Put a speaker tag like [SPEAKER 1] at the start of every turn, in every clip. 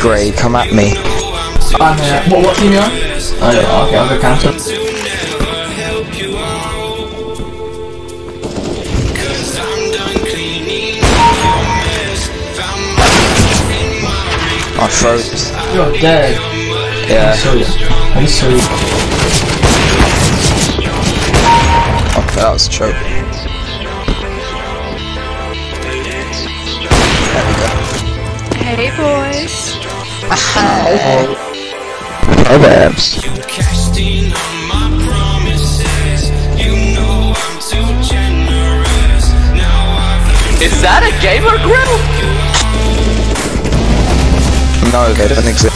[SPEAKER 1] Grey, come at me.
[SPEAKER 2] I'm here. What team are you on? Oh, yeah, okay, I'll go counter.
[SPEAKER 1] I froze.
[SPEAKER 2] You're dead.
[SPEAKER 1] Yeah.
[SPEAKER 2] I saw you.
[SPEAKER 1] Okay, that was a choke. There we go.
[SPEAKER 3] Hey boys.
[SPEAKER 1] Hey. Hey babs.
[SPEAKER 4] Is that a gamer grill?
[SPEAKER 1] No, they don't exist.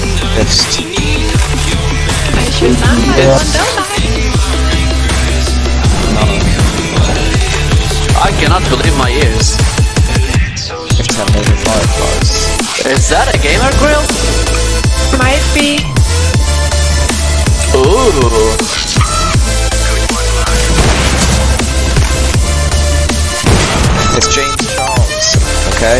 [SPEAKER 3] I should not have one, don't
[SPEAKER 1] No.
[SPEAKER 4] I cannot believe my ears.
[SPEAKER 1] If 10 million fireflies.
[SPEAKER 4] Is that a gamer grill?
[SPEAKER 3] I? Might be.
[SPEAKER 4] Ooh.
[SPEAKER 1] It's James Charles, okay?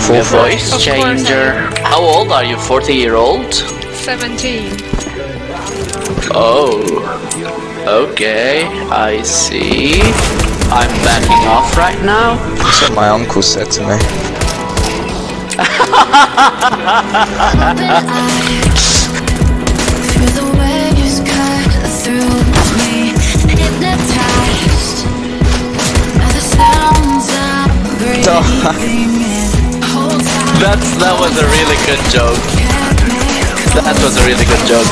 [SPEAKER 4] The voice changer. How old are you? 40-year-old?
[SPEAKER 3] 17.
[SPEAKER 4] Oh. Okay, I see. I'm backing off right now.
[SPEAKER 1] That's what my uncle said to me.
[SPEAKER 4] That was a really good joke. That was a really good joke.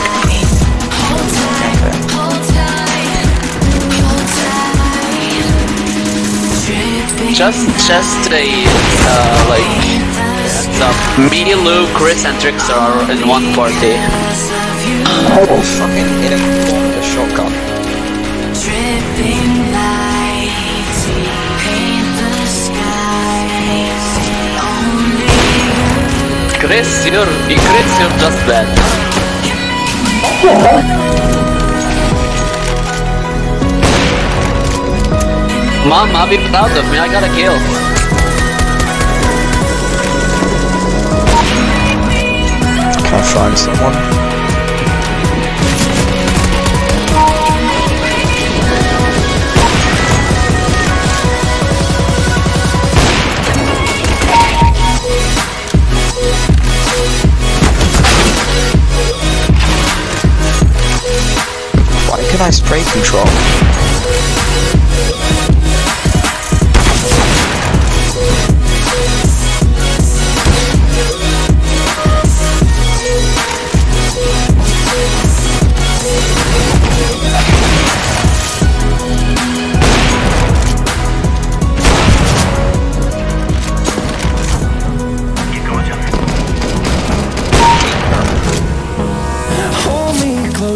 [SPEAKER 4] Just a like me, Lou, Chris, and Trixter are in one party.
[SPEAKER 1] Oh, fucking hit him with a shotgun.
[SPEAKER 4] Chris, you're just bad. Mama, be proud of me, I got a kill.
[SPEAKER 1] Can I find someone? Why can I spray control?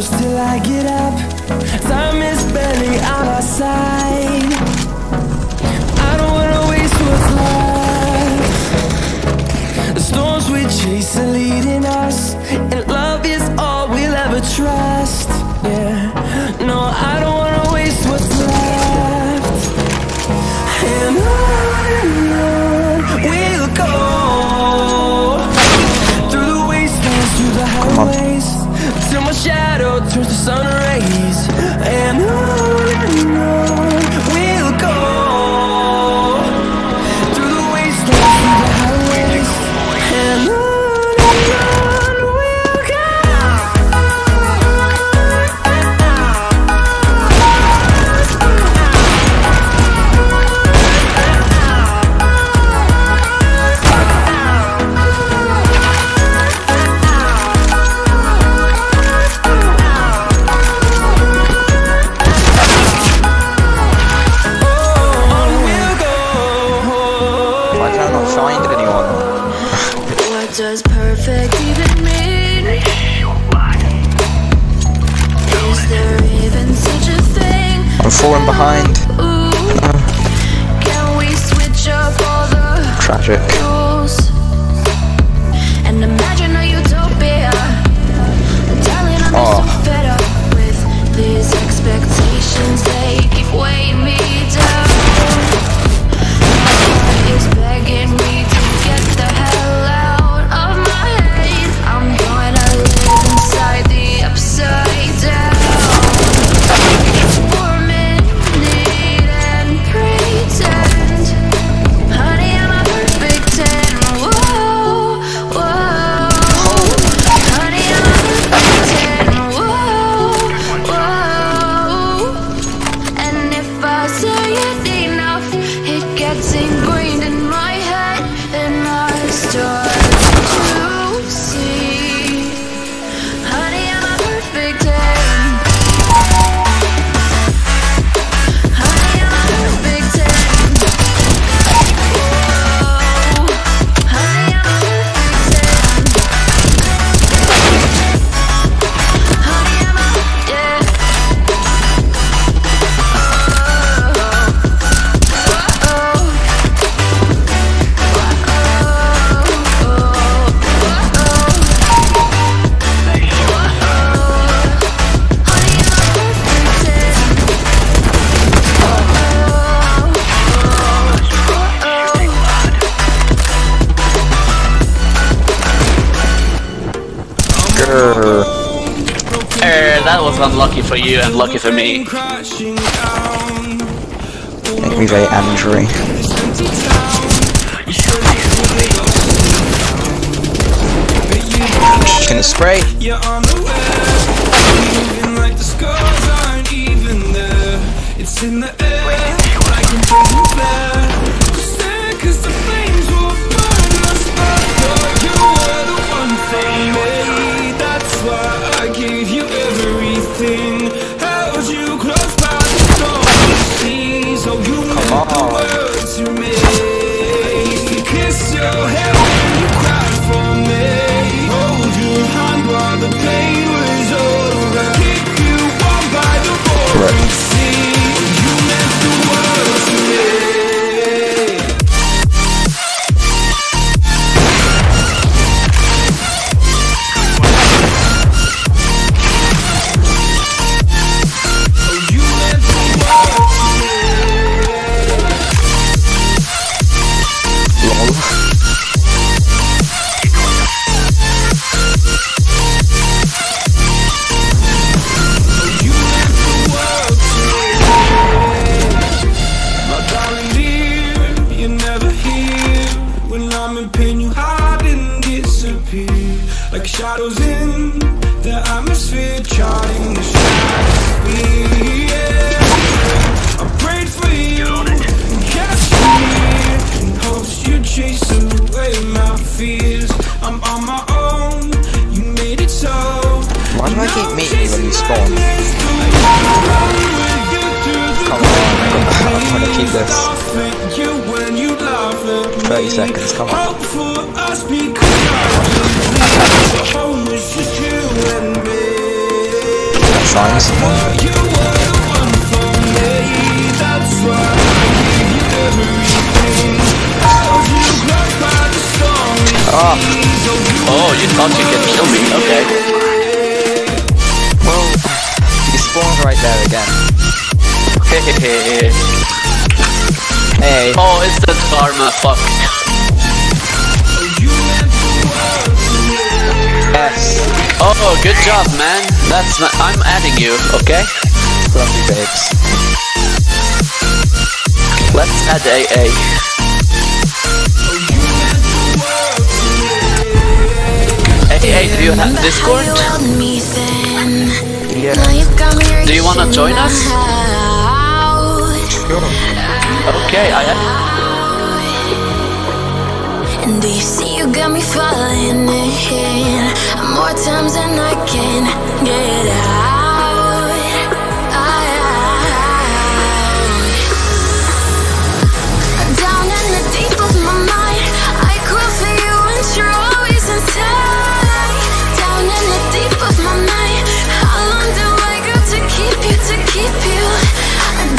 [SPEAKER 5] Till I get up, time is barely on our side. I don't wanna waste what's left. The storms we chase are leading us, and love is all we'll ever trust. Yeah, no, I don't wanna waste what's left. And on we'll go, through the wastelands, through the highways, till my shadow turns to sun rays. And on we'll go, through the wastelands, through the highways. And on we'll go.
[SPEAKER 6] Does perfect even mean? Is there even such a thing?
[SPEAKER 1] I'm falling behind.
[SPEAKER 6] Can we switch up all the
[SPEAKER 1] Tragic.
[SPEAKER 6] rules and imagine
[SPEAKER 4] unlucky for you and lucky for me.
[SPEAKER 1] Make me very angry. I'm just gonna spray. It's in the air, I can feel you flare. Just there, 'cause the flames will burn us up. You were the one for me. That's why I gave you everything. Held you close by the stormy seas. Oh, you meant the world to me. Kiss your head when you cried for me. Hold your hand while the pain was over. Keep you warm by the roaring sea. Like shadows in the atmosphere, charting the stratosphere. Yeah. I prayed for you, catch me in hopes you chase away my fears. I'm on my own, you made it so. Why do I keep meeting you when you spawn? Come on, I'm trying to keep this. 30 seconds, come on. Signs.
[SPEAKER 4] Oh, you thought you could kill me? Okay.
[SPEAKER 1] Well, you spawned right there again. Hey.
[SPEAKER 4] Oh, it's the karma. Fuck.
[SPEAKER 1] Yes.
[SPEAKER 4] Oh, good job, man. That's not, I'm adding you, okay?
[SPEAKER 1] Love you, babes.
[SPEAKER 4] Let's add AA. AA, do you have Discord?
[SPEAKER 1] Yeah.
[SPEAKER 4] Do you wanna join us?
[SPEAKER 1] Sure.
[SPEAKER 4] Okay,
[SPEAKER 6] And do you see you got me falling in more times than I can get out. Down in the deep of my mind, I crawl for you and you're always inside. Down in the deep of my mind, how long do I got to keep you, to keep you?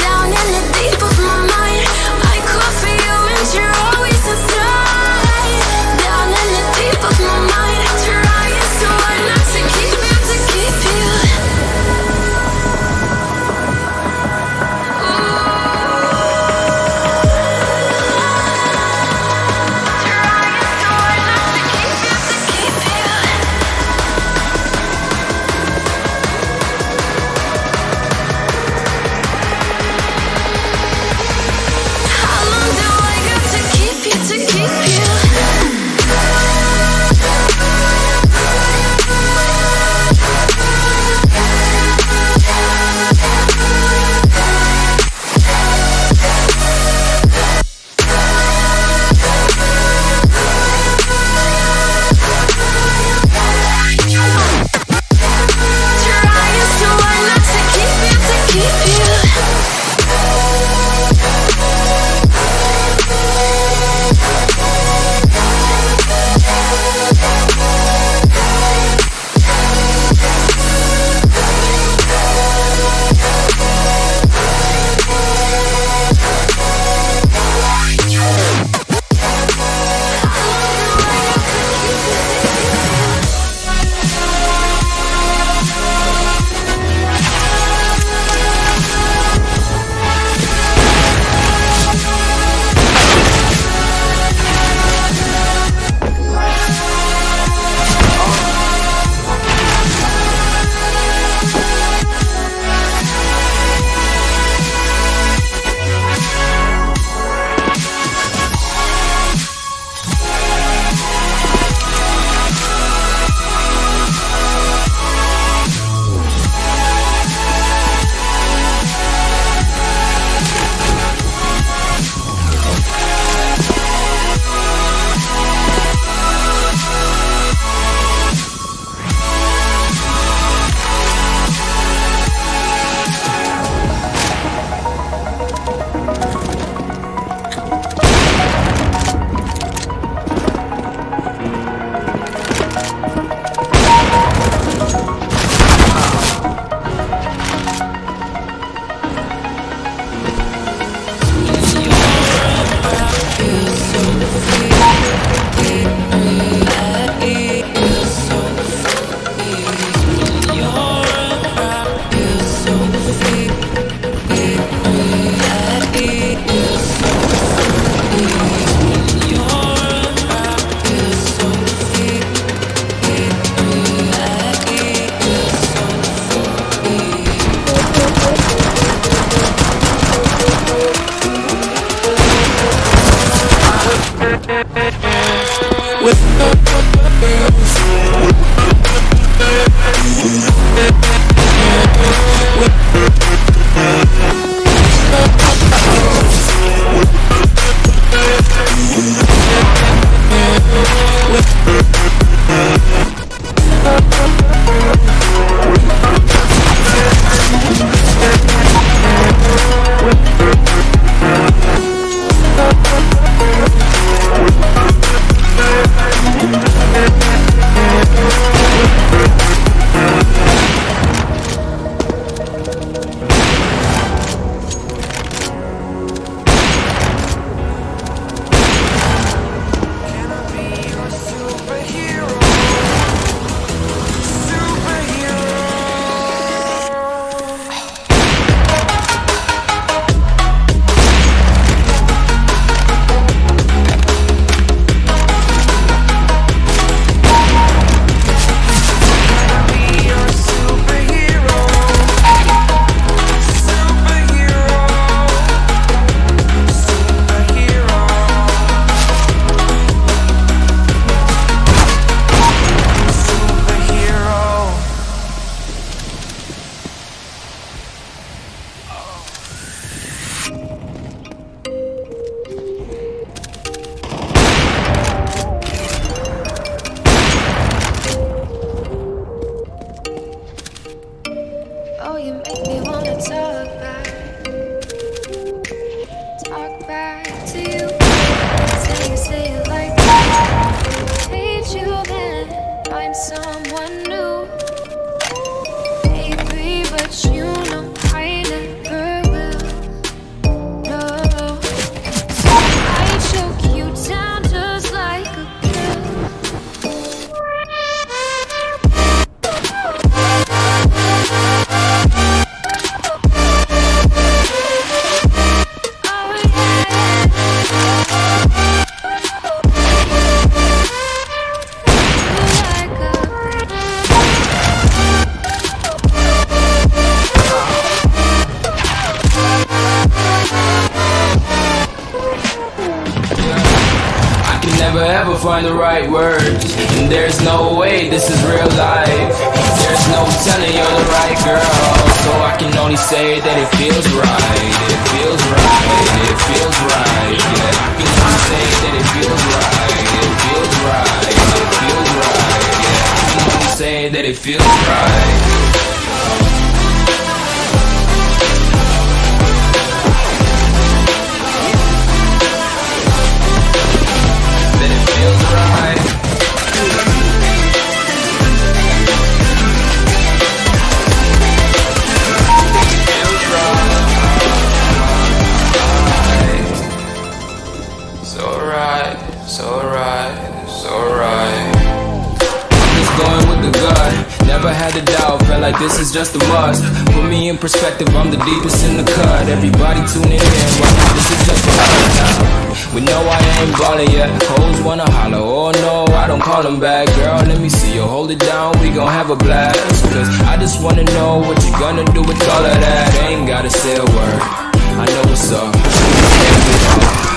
[SPEAKER 6] Down in the deep of my mind, I crawl for you and you're always inside. Down in the deep of my mind, trying so hard not to keep you, to keep you.
[SPEAKER 1] never ever find the right words, and there's no way this is real life. There's no telling you're the right girl, so I can only say that it feels right. It feels right, it feels right, yeah. I can only say that it feels right. It feels right, it feels right, yeah. I can only say that it feels right. Never had a doubt, felt like this is just a must. Put me in perspective, I'm the deepest in the cut. Everybody tuning in, well, this is just a now. We know I ain't ballin' yet, hoes wanna holler. Oh no, I don't call them back. Girl, let me see you hold it down, we gon' have a blast. Cause I just wanna know what you gonna do with all of that. Ain't gotta say a word, I know what's up.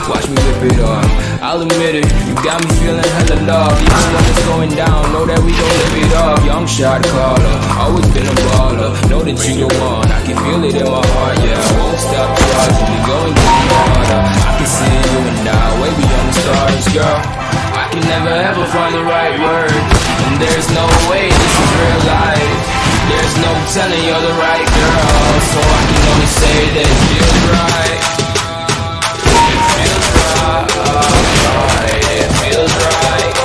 [SPEAKER 1] Watch me rip it off, I'll admit it, you got me feeling hella love. Even when it's going down, know that we gon' live it up. Young shot caller, always been a baller. Know that you the one, I can feel it in my heart, yeah. I won't stop charging, you going getting harder. I can see you and I, way beyond the stars, girl. I can never ever find the right word, and there's no way this is real life. There's no telling you're the right girl, so I can only say that it feels right. It feels right. It feels right.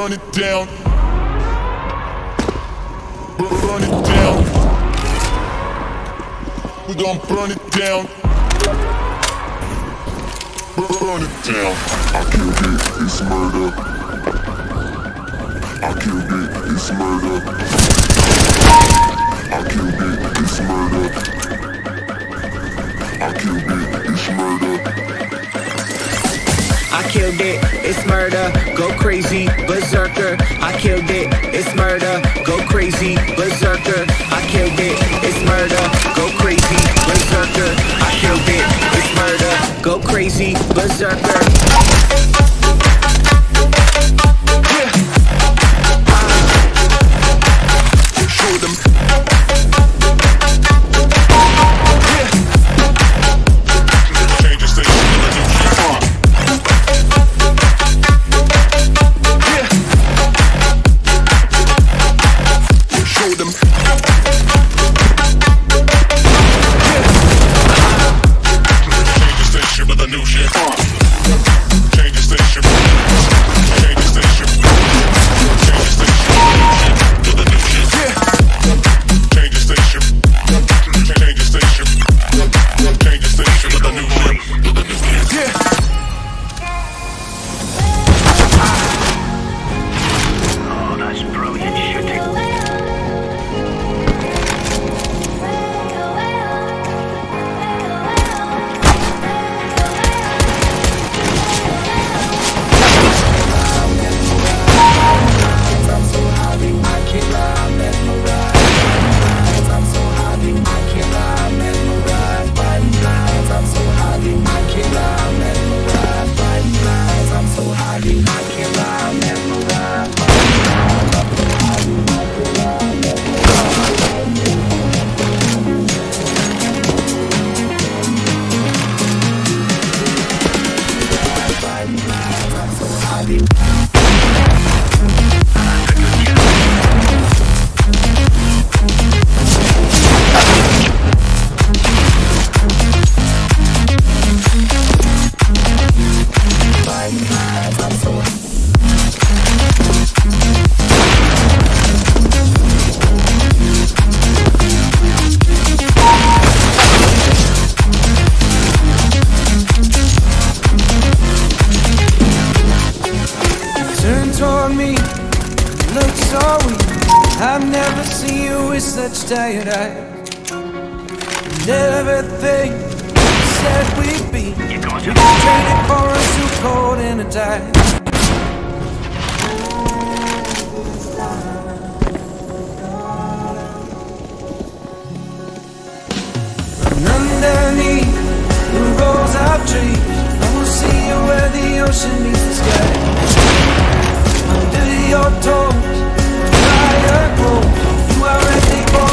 [SPEAKER 7] burn it down. Burn it down. We gon' burn it down. Burn it down. I killed it, it's murder. I killed it, it's murder. I killed it, it's murder. I killed it, it's murder.
[SPEAKER 5] I killed it, it's murder, go crazy, berserker. I killed it, it's murder, go crazy, berserker. I killed it, it's murder, go crazy, berserker. I killed it, it's murder, go crazy, berserker. Show them.
[SPEAKER 1] Tired eyes and everything you said we'd be. We traded for a suit coat and a tie. And underneath the rows of trees, I will see you where the ocean meets the sky. Under your toes, fire grows. You are ready for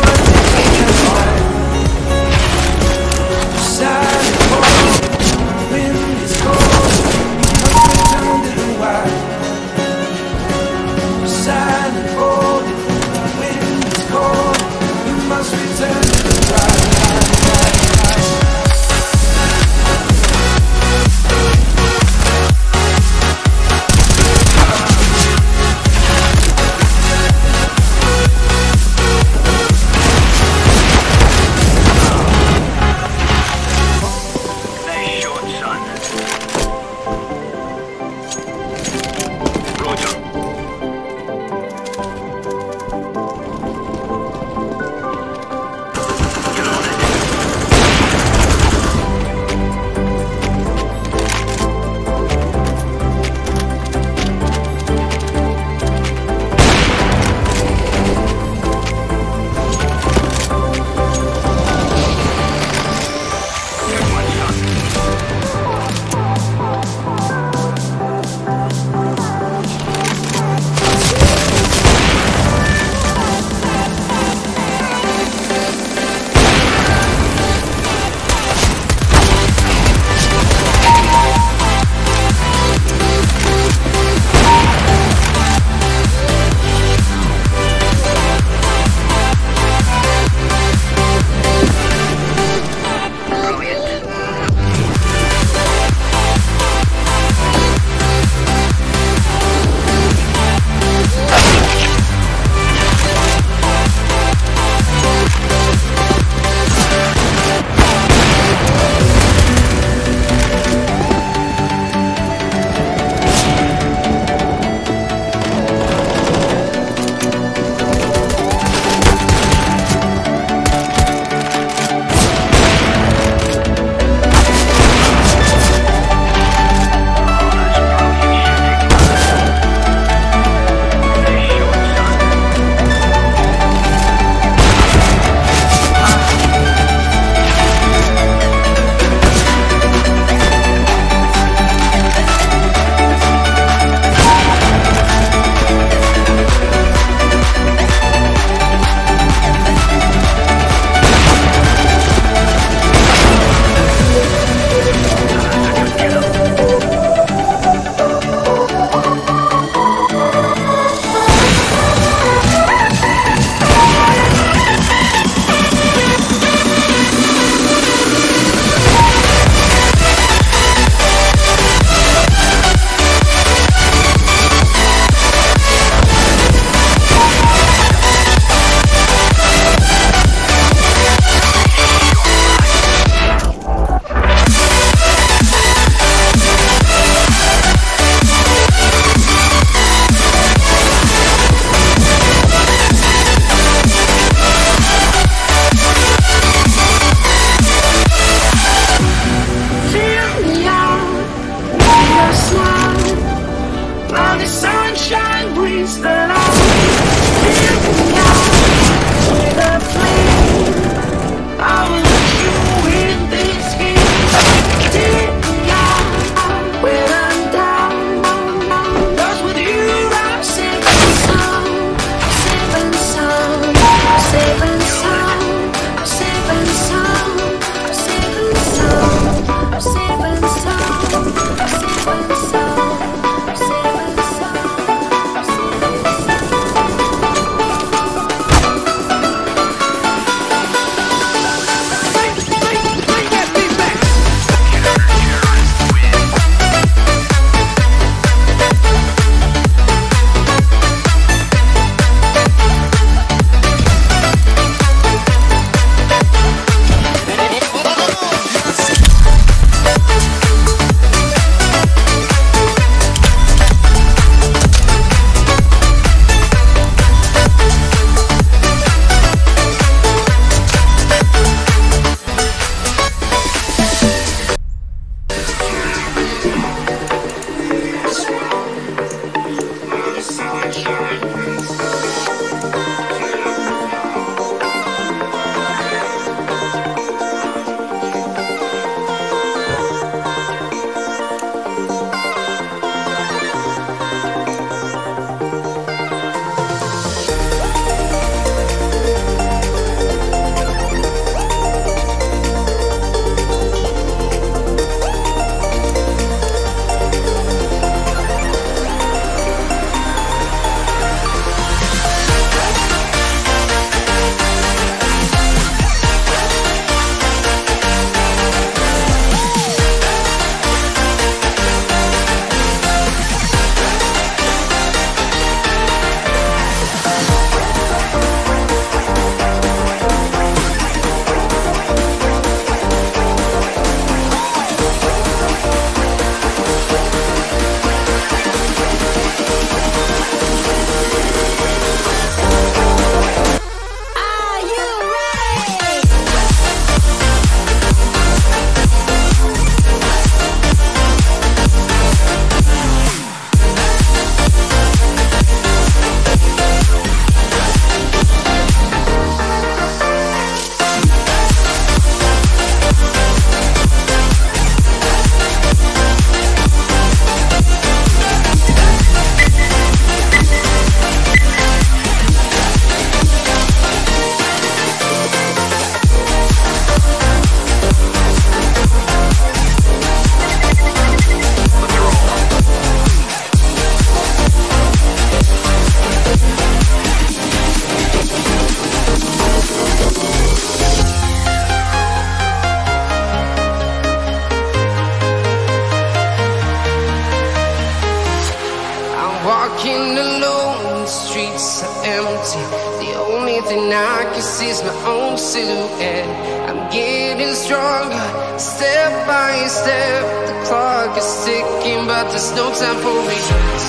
[SPEAKER 8] Walking alone, the streets are empty. The only thing I can see is my own silhouette. I'm getting stronger, step by step. The clock is ticking, but there's no time for regrets.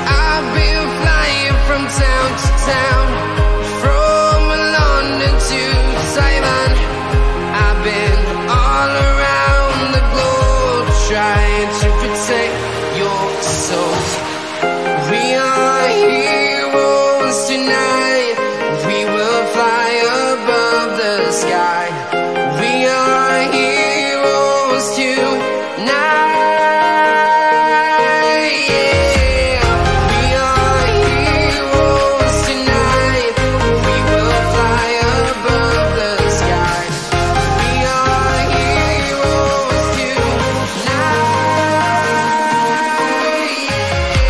[SPEAKER 8] I've been flying from town to town, from London to Taiwan. I've been all around the globe, trying to protect your soul. We are heroes tonight. We will fly above the sky. We are heroes tonight. Yeah. We are heroes tonight. We will fly above the sky. We are heroes tonight. Yeah.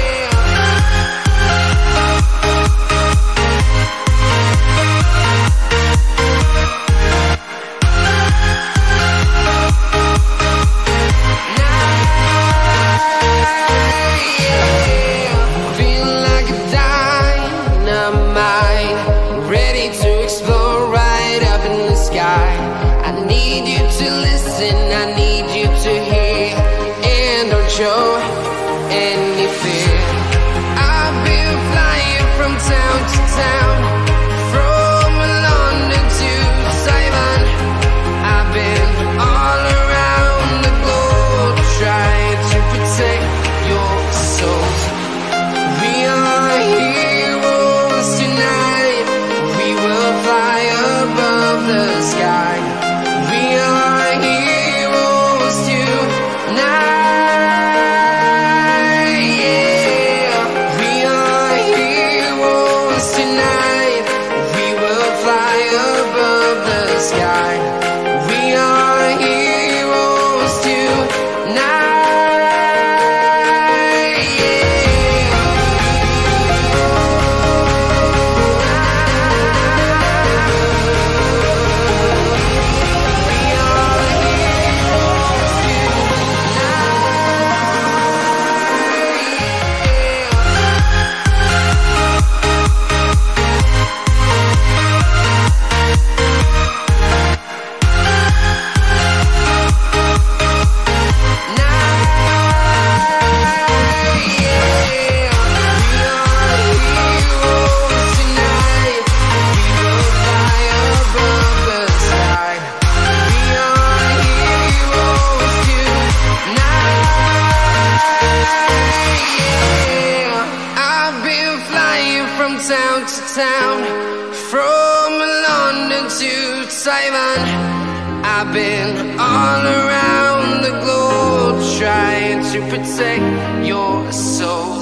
[SPEAKER 8] from town to town, from London to Taiwan. I've been all around the globe trying to protect your soul.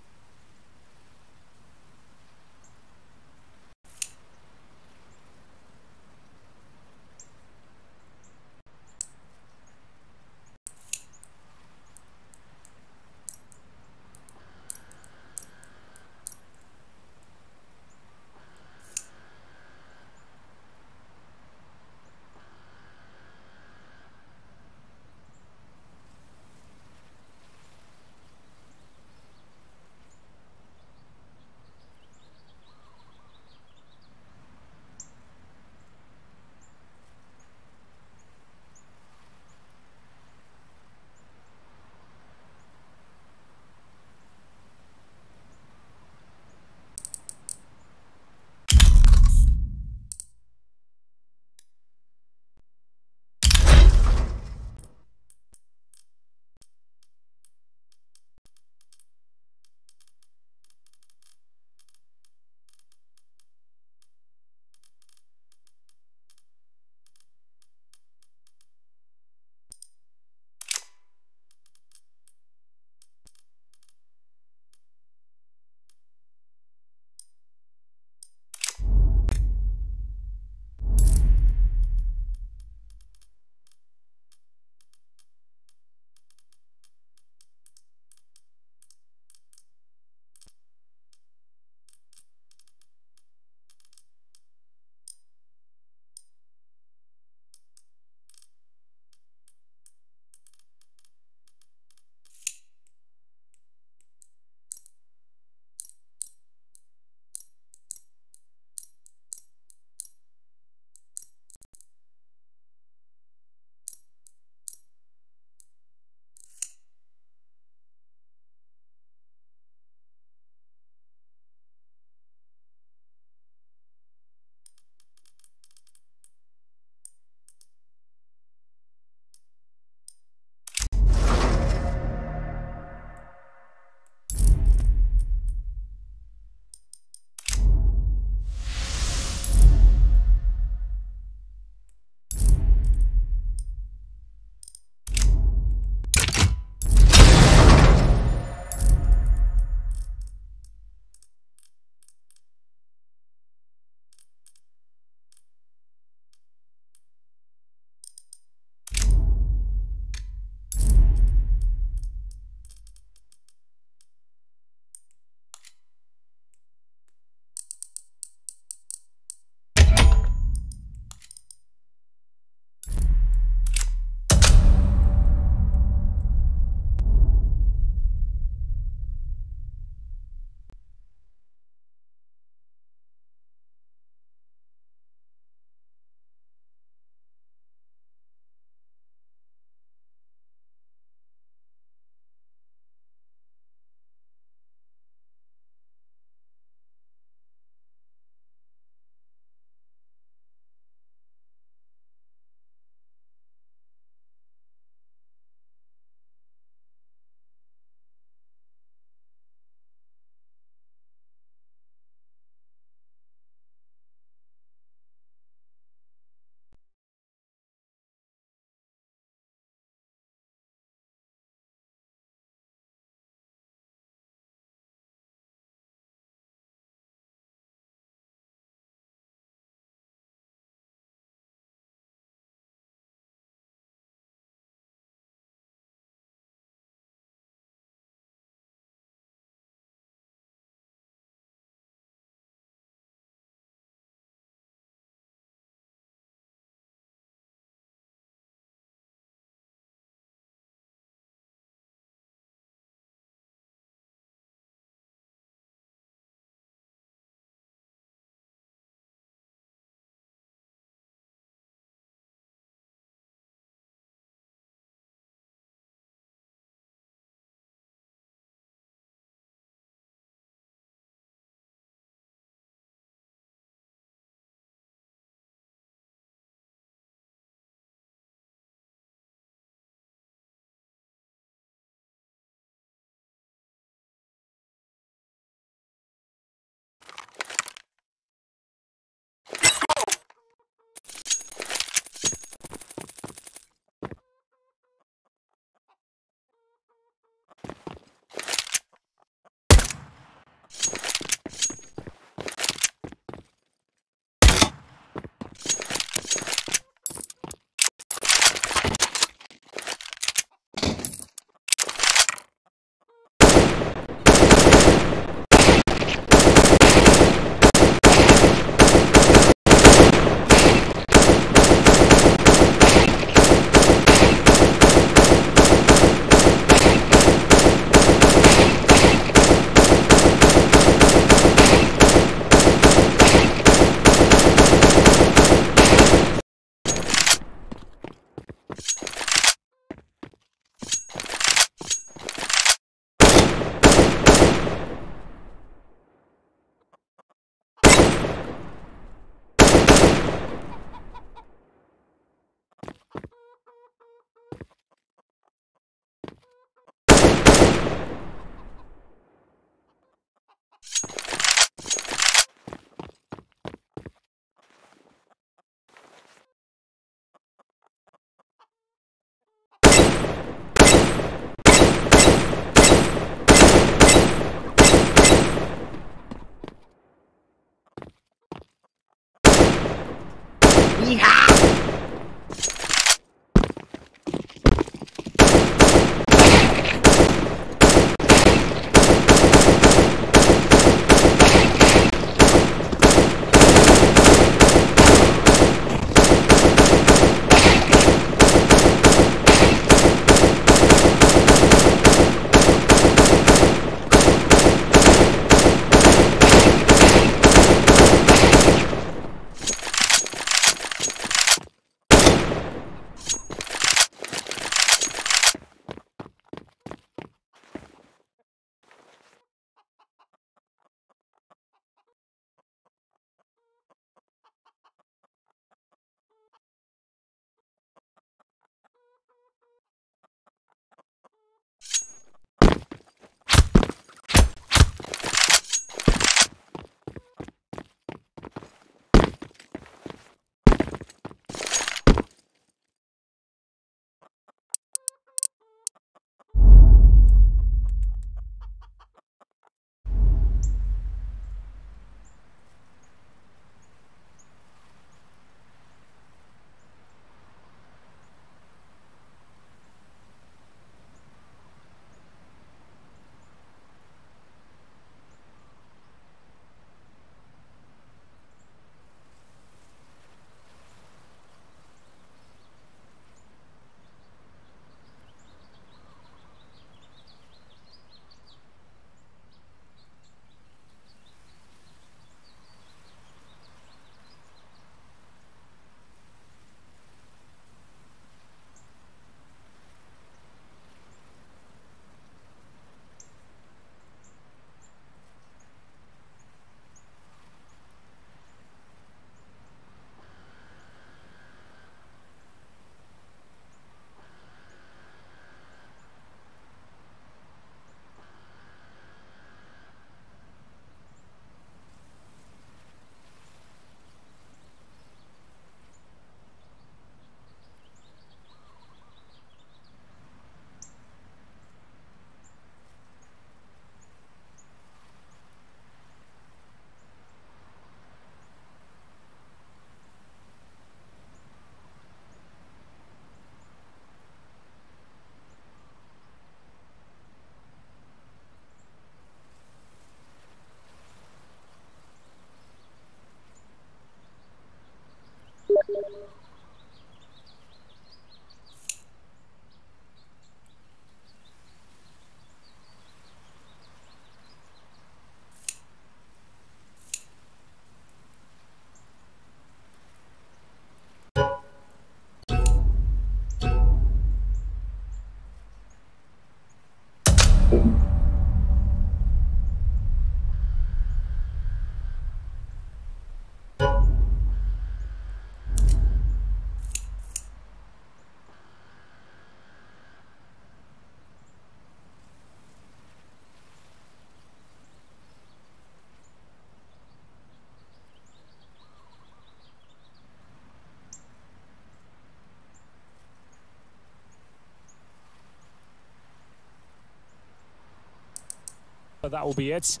[SPEAKER 9] But that will be it.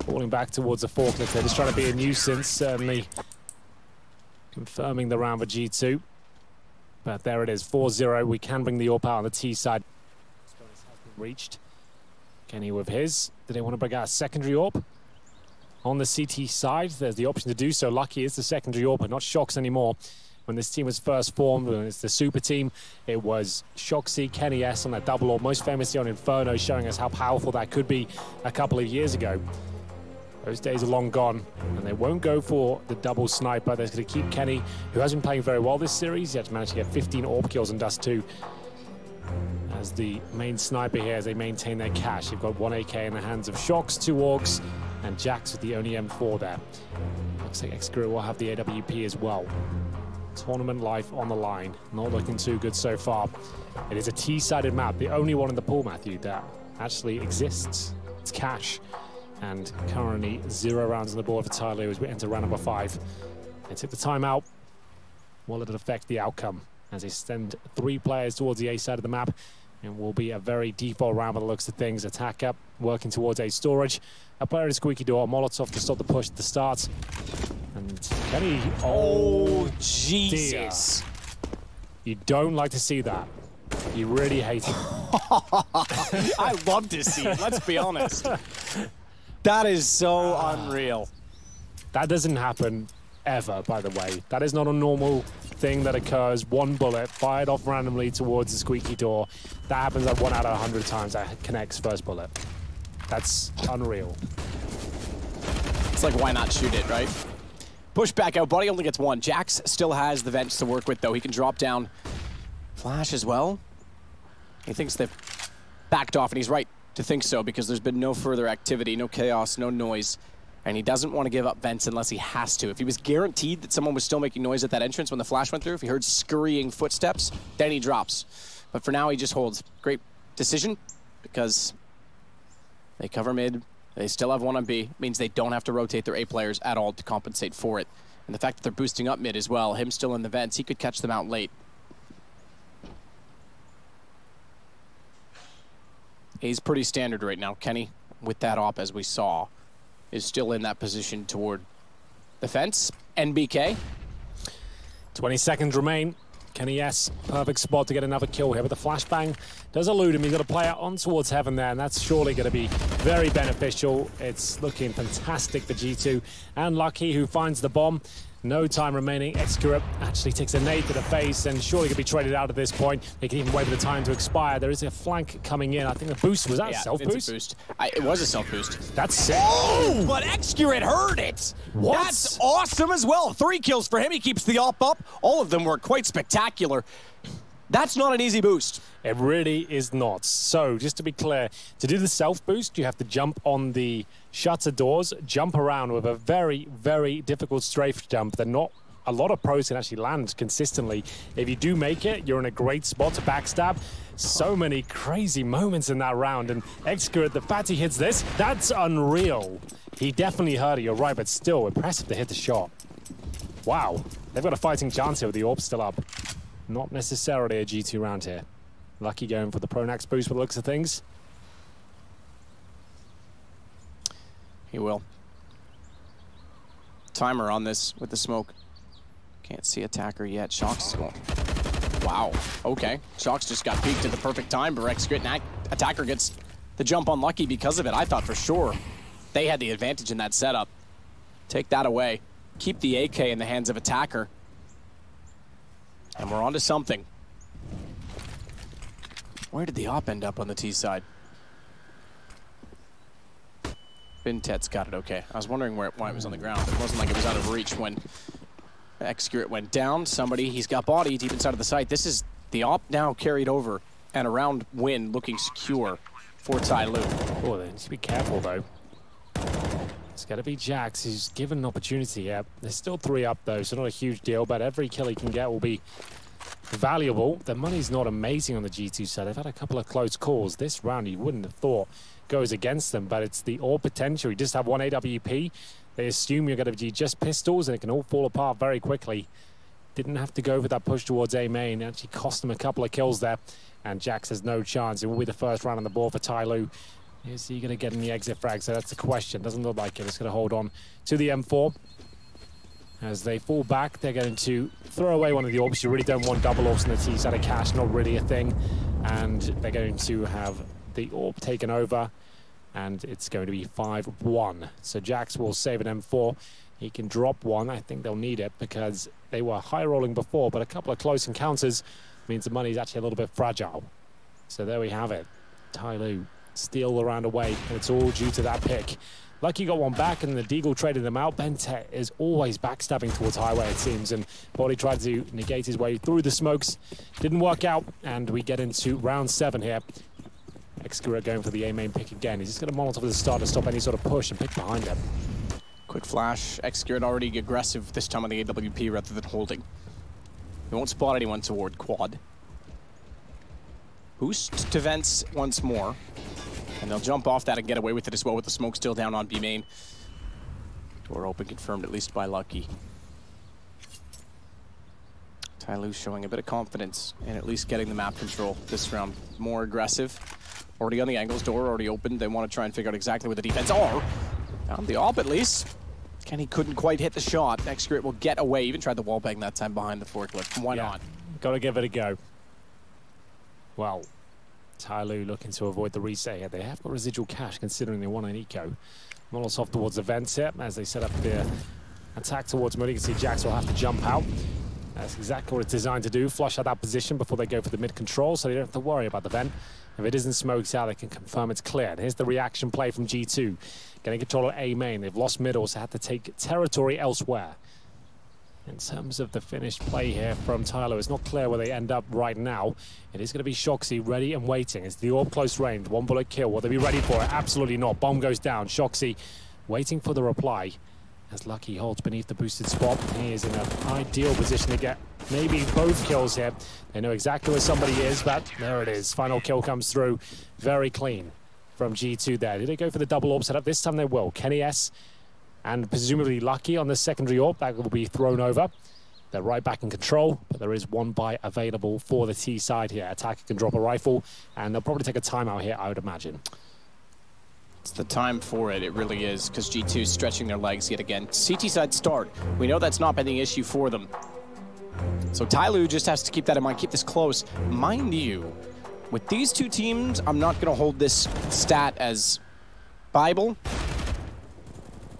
[SPEAKER 9] Falling back towards the forklift. They're just trying to be a nuisance, certainly confirming the round for G2. But there it is, 4-0. We can bring the AWP out on the T side. Bonus has been reached. Kenny with his. Do they want to bring out a secondary AWP? On the CT side, there's the option to do so. Lucky is the secondary AWP, but not Shox anymore. When this team was first formed, when it's the super team, it was Shoxy, Kenny S on that double AWP, most famously on Inferno, showing us how powerful that could be a couple of years ago. Those days are long gone, and they won't go for the double sniper. They're going to keep Kenny, who has been playing very well this series. He has managed to get 15 AWP kills in Dust 2 as the main sniper here as they maintain their cash. You've got 1 AK in the hands of Shox, 2 Orgs, and Jax with the only M4 there. Looks like X-Guru will have the AWP as well. Tournament life on the line. Not looking too good so far. It is a T-sided map, the only one in the pool, Matthew, that actually exists. It's cash. And currently 0 rounds on the board for Tyler as we enter round number 5. They took the timeout. Will it affect the outcome as they send 3 players towards the A side of the map? It will be a very default round by the looks of things. Attack up, working towards A storage. A player in Squeaky Door, Molotov to stop the push at the start. And Kenny, oh
[SPEAKER 10] Jesus.
[SPEAKER 9] dear. You don't like to see that. You really hate it.
[SPEAKER 10] I love to see it, let's be honest. That is so unreal.
[SPEAKER 9] That doesn't happen ever, by the way. That is not a normal thing that occurs. One bullet fired off randomly towards the squeaky door. That happens like 1 out of 100 times that connects first bullet. That's unreal.
[SPEAKER 10] It's like, why not shoot it, right? Push back out, buddy only gets one. Jax still has the vents to work with, though. He can drop down. Flash as well. He thinks they've backed off, and he's right to think so, because there's been no further activity, no chaos, no noise. And he doesn't want to give up vents unless he has to. If he was guaranteed that someone was still making noise at that entrance when the flash went through, if he heard scurrying footsteps, then he drops. But for now, he just holds. Great decision, because they cover mid. They still have one on B. It means they don't have to rotate their A players at all to compensate for it. And the fact that they're boosting up mid as well, him still in the vents, he could catch them out late. He's pretty standard right now. Kenny, with that op, as we saw, is still in that position toward the fence. NBK.
[SPEAKER 9] 20 seconds remain. Kenny, yes, perfect spot to get another kill here, but the flashbang does elude him. He's got to play out on towards heaven there, and that's surely going to be very beneficial. It's looking fantastic for G2 and Lucky, who finds the bomb. No time remaining. Excurrent actually takes a nade to the face and surely could be traded out at this point. They can even wait for the time to expire. There is a flank coming in. I think the boost, was that a self-boost?
[SPEAKER 10] It's a boost. It was a self-boost.
[SPEAKER 9] That's sick.
[SPEAKER 10] Oh, but Excurrent heard it.
[SPEAKER 9] What?
[SPEAKER 10] That's awesome as well. 3 kills for him. He keeps the op up. All of them were quite spectacular. That's not an easy boost.
[SPEAKER 9] It really is not. So, just to be clear, to do the self-boost, you have to jump on the shutter doors, jump around with a very, very difficult strafe jump that not a lot of pros can actually land consistently. If you do make it, you're in a great spot to backstab. So many crazy moments in that round, and Excurrent, the fact he hits this, that's unreal. He definitely heard it, you're right, but still impressive to hit the shot. Wow, they've got a fighting chance here with the orb still up. Not necessarily a G2 round here. Lucky going for the Pronax boost with the looks of things.
[SPEAKER 10] He will. Timer on this with the smoke. Can't see attacker yet. Shox is going. Wow. Okay. Shox just got peeked at the perfect time, but Excurrent attacker gets the jump on Lucky because of it. I thought for sure they had the advantage in that setup. Take that away. Keep the AK in the hands of attacker. And we're on to something. Where did the op end up on the T side? Bintet's got it okay. I was wondering why it was on the ground. It wasn't like it was out of reach when Excurrent went down. Somebody, he's got body deep inside of the site. This is the op now carried over and around win looking secure for Tyloo.
[SPEAKER 9] Oh, they need to be careful though. It's got to be Jax. He's given an opportunity here. There's still 3 up though, so not a huge deal, but every kill he can get will be valuable. The money's not amazing on the G2 side. They've had a couple of close calls. This round you wouldn't have thought goes against them, but it's the orb potential. You just have 1 AWP. They assume you're going to be just pistols, and it can all fall apart very quickly. Didn't have to go for that push towards A main. It actually cost them a couple of kills there, and Jax has no chance. It will be the first round on the board for Tyloo. Is he going to get in the exit frag? So that's the question. Doesn't look like it. It's going to hold on to the M4. As they fall back, they're going to throw away one of the orbs. You really don't want double orbs in the T side of cash. Not really a thing. And they're going to have the orb taken over. And it's going to be 5-1. So Jax will save an M4. He can drop one. I think they'll need it because they were high rolling before, but a couple of close encounters means the money's actually a little bit fragile. So there we have it. Tyloo steal the round away, and it's all due to that pick. Lucky got one back, and the Deagle traded them out. Bentet is always backstabbing towards highway, it seems, and Body tried to negate his way through the smokes. Didn't work out, and we get into round 7 here. Excurrent going for the A main pick again. He's just going to Molotov at the start to stop any sort of push and pick behind him.
[SPEAKER 10] Quick flash. Excurrent already aggressive this time on the AWP rather than holding. He won't spot anyone toward quad. Boost to vents once more. And they'll jump off that and get away with it as well with the smoke still down on B main. Door open, confirmed at least by Lucky. Tyloo showing a bit of confidence in at least getting the map control this round. More aggressive. Already on the angles, door already open. They want to try and figure out exactly what the defense are. Found the op at least. Kenny couldn't quite hit the shot. Next grit will get away. Even tried the wall bang that time behind the forklift. Why not?
[SPEAKER 9] Got to give it a go. Well, Tyloo looking to avoid the reset here. They have got residual cash considering they want an eco. Molotov towards the vents here as they set up their attack towards mid. You can see Jax will have to jump out. That's exactly what it's designed to do. Flush out that position before they go for the mid control, so they don't have to worry about the vent. If it isn't smoked out, they can confirm it's cleared. Here's the reaction play from G2. Getting control of A main. They've lost middle, so had to take territory elsewhere. In terms of the finished play here from Tyloo, it's not clear where they end up right now. It is going to be Shoxy ready and waiting. It's the orb close range, 1 bullet kill. Will they be ready for it? Absolutely not. Bomb goes down. Shoxy waiting for the reply as Lucky holds beneath the boosted spot. He is in an ideal position to get maybe both kills here. They know exactly where somebody is, but there it is. Final kill comes through very clean from G2 there. Did they go for the double orb setup? This time they will. Kenny S and presumably Lucky on the secondary orb. That will be thrown over. They're right back in control, but there is one buy available for the T side here. Attacker can drop a rifle, and they'll probably take a timeout here, I would imagine.
[SPEAKER 10] It's the time for it, it really is, because G2 is stretching their legs yet again. CT side start. We know that's not been the issue for them. So Tyloo just has to keep that in mind, keep this close. Mind you, with these two teams, I'm not going to hold this stat as Bible,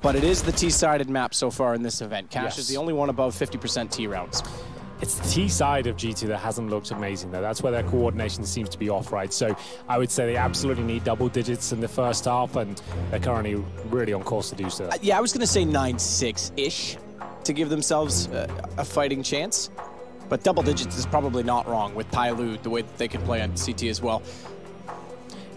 [SPEAKER 10] but it is the T-sided map so far in this event. Cash is the only one above 50% T rounds.
[SPEAKER 9] It's the T side of G2 that hasn't looked amazing, though. That's where their coordination seems to be off, right? So I would say they absolutely need double digits in the first half, and they're currently really on course to do so.
[SPEAKER 10] Yeah, I was going to say 9-6-ish to give themselves a fighting chance. But double digits is probably not wrong with Tyloo, the way that they can play on CT as well.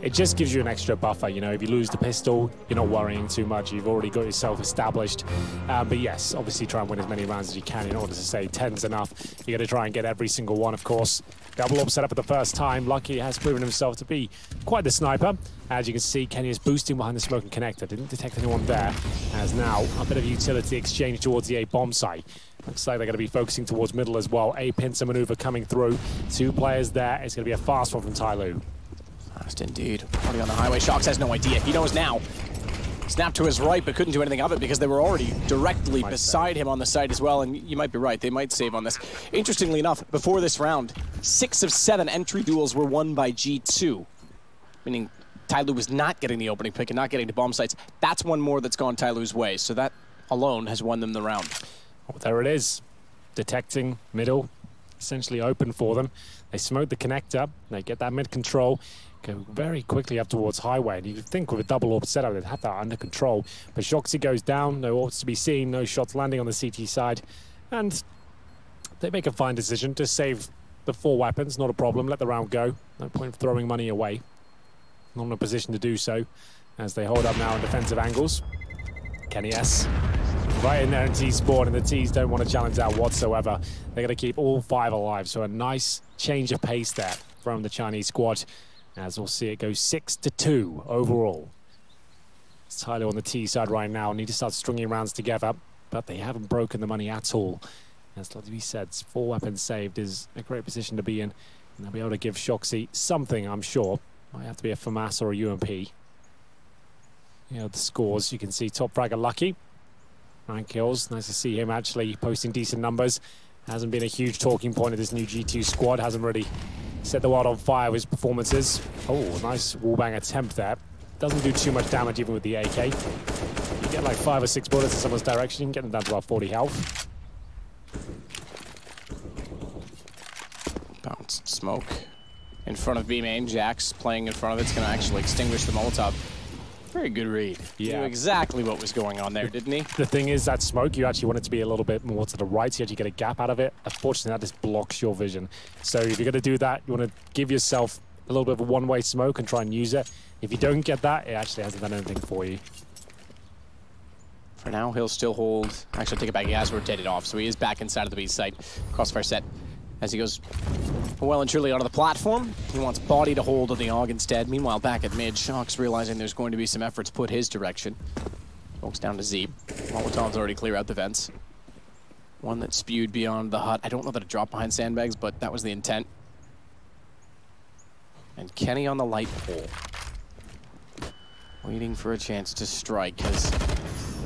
[SPEAKER 9] It just gives you an extra buffer, you know, if you lose the pistol, you're not worrying too much, you've already got yourself established. But yes, obviously try and win as many rounds as you can in order to say 10's enough. You got to try and get every single one, of course. Double orb set up at the first time. Lucky has proven himself to be quite the sniper. As you can see, Kenny is boosting behind the smoking connector. Didn't detect anyone there. As now, a bit of utility exchange towards the A bomb site. Looks like they're going to be focusing towards middle as well. A pincer maneuver coming through. 2 players there. It's going to be a fast one from Tyloo.
[SPEAKER 10] Fast indeed. Already on the highway. Shox has no idea. He knows now. Snapped to his right, but couldn't do anything of it because they were already directly beside him on the site as well. And you might be right. They might save on this. Interestingly enough, before this round, 6 of 7 entry duels were won by G2. Meaning Tyloo was not getting the opening pick and not getting to bomb sites. That's one more that's gone Tyloo's way. So that alone has won them the round.
[SPEAKER 9] Oh, there it is. Detecting middle. Essentially open for them. They smoke the connector. They get that mid control. Go very quickly up towards highway. And you would think with a double orb setup, they'd have that under control. But Shoxy goes down. No orbs to be seen. No shots landing on the CT side. And they make a fine decision to save the 4 weapons. Not a problem. Let the round go. No point of throwing money away. Not in a position to do so. As they hold up now in defensive angles. Kenny S. Right in there in T spawn, and the T's don't want to challenge that whatsoever. They're going to keep all 5 alive, so a nice change of pace there from the Chinese squad. As we'll see, it goes 6-2 overall. It's Tyloo on the T side right now. Need to start stringing rounds together, but they haven't broken the money at all. As like we said, 4 weapons saved is a great position to be in, and they'll be able to give Shoxy something, I'm sure. Might have to be a FAMAS or a UMP. You know, the scores, you can see top fragger Lucky. 9 kills. Nice to see him actually posting decent numbers. Hasn't been a huge talking point of this new G2 squad. Hasn't really set the world on fire with his performances. Oh, nice wallbang attempt there. Doesn't do too much damage even with the AK. You get like 5 or 6 bullets in someone's direction, you can get them down to about 40 health.
[SPEAKER 10] Bounced smoke in front of B main. Jax playing in front of it's going to actually extinguish the Molotov. Very good read.
[SPEAKER 9] Yeah.
[SPEAKER 10] Knew exactly what was going on there, didn't he?
[SPEAKER 9] The thing is that smoke, you actually want it to be a little bit more to the right, so you actually get a gap out of it. Unfortunately, that just blocks your vision. So if you're going to do that, you want to give yourself a little bit of a one-way smoke and try and use it. If you don't get that, it actually hasn't done anything for you.
[SPEAKER 10] For now, he'll still hold. Actually, take it back. He has rotated off, so he is back inside of the B site. Crossfire set as he goes well and truly onto the platform. He wants body to hold on the AUG instead. Meanwhile, back at mid, Shox realizing there's going to be some efforts put his direction. Smokes down to Z. Molotov's already clear out the vents. One that spewed beyond the hut. I don't know that it dropped behind sandbags, but that was the intent. And Kenny on the light pole. Waiting for a chance to strike, because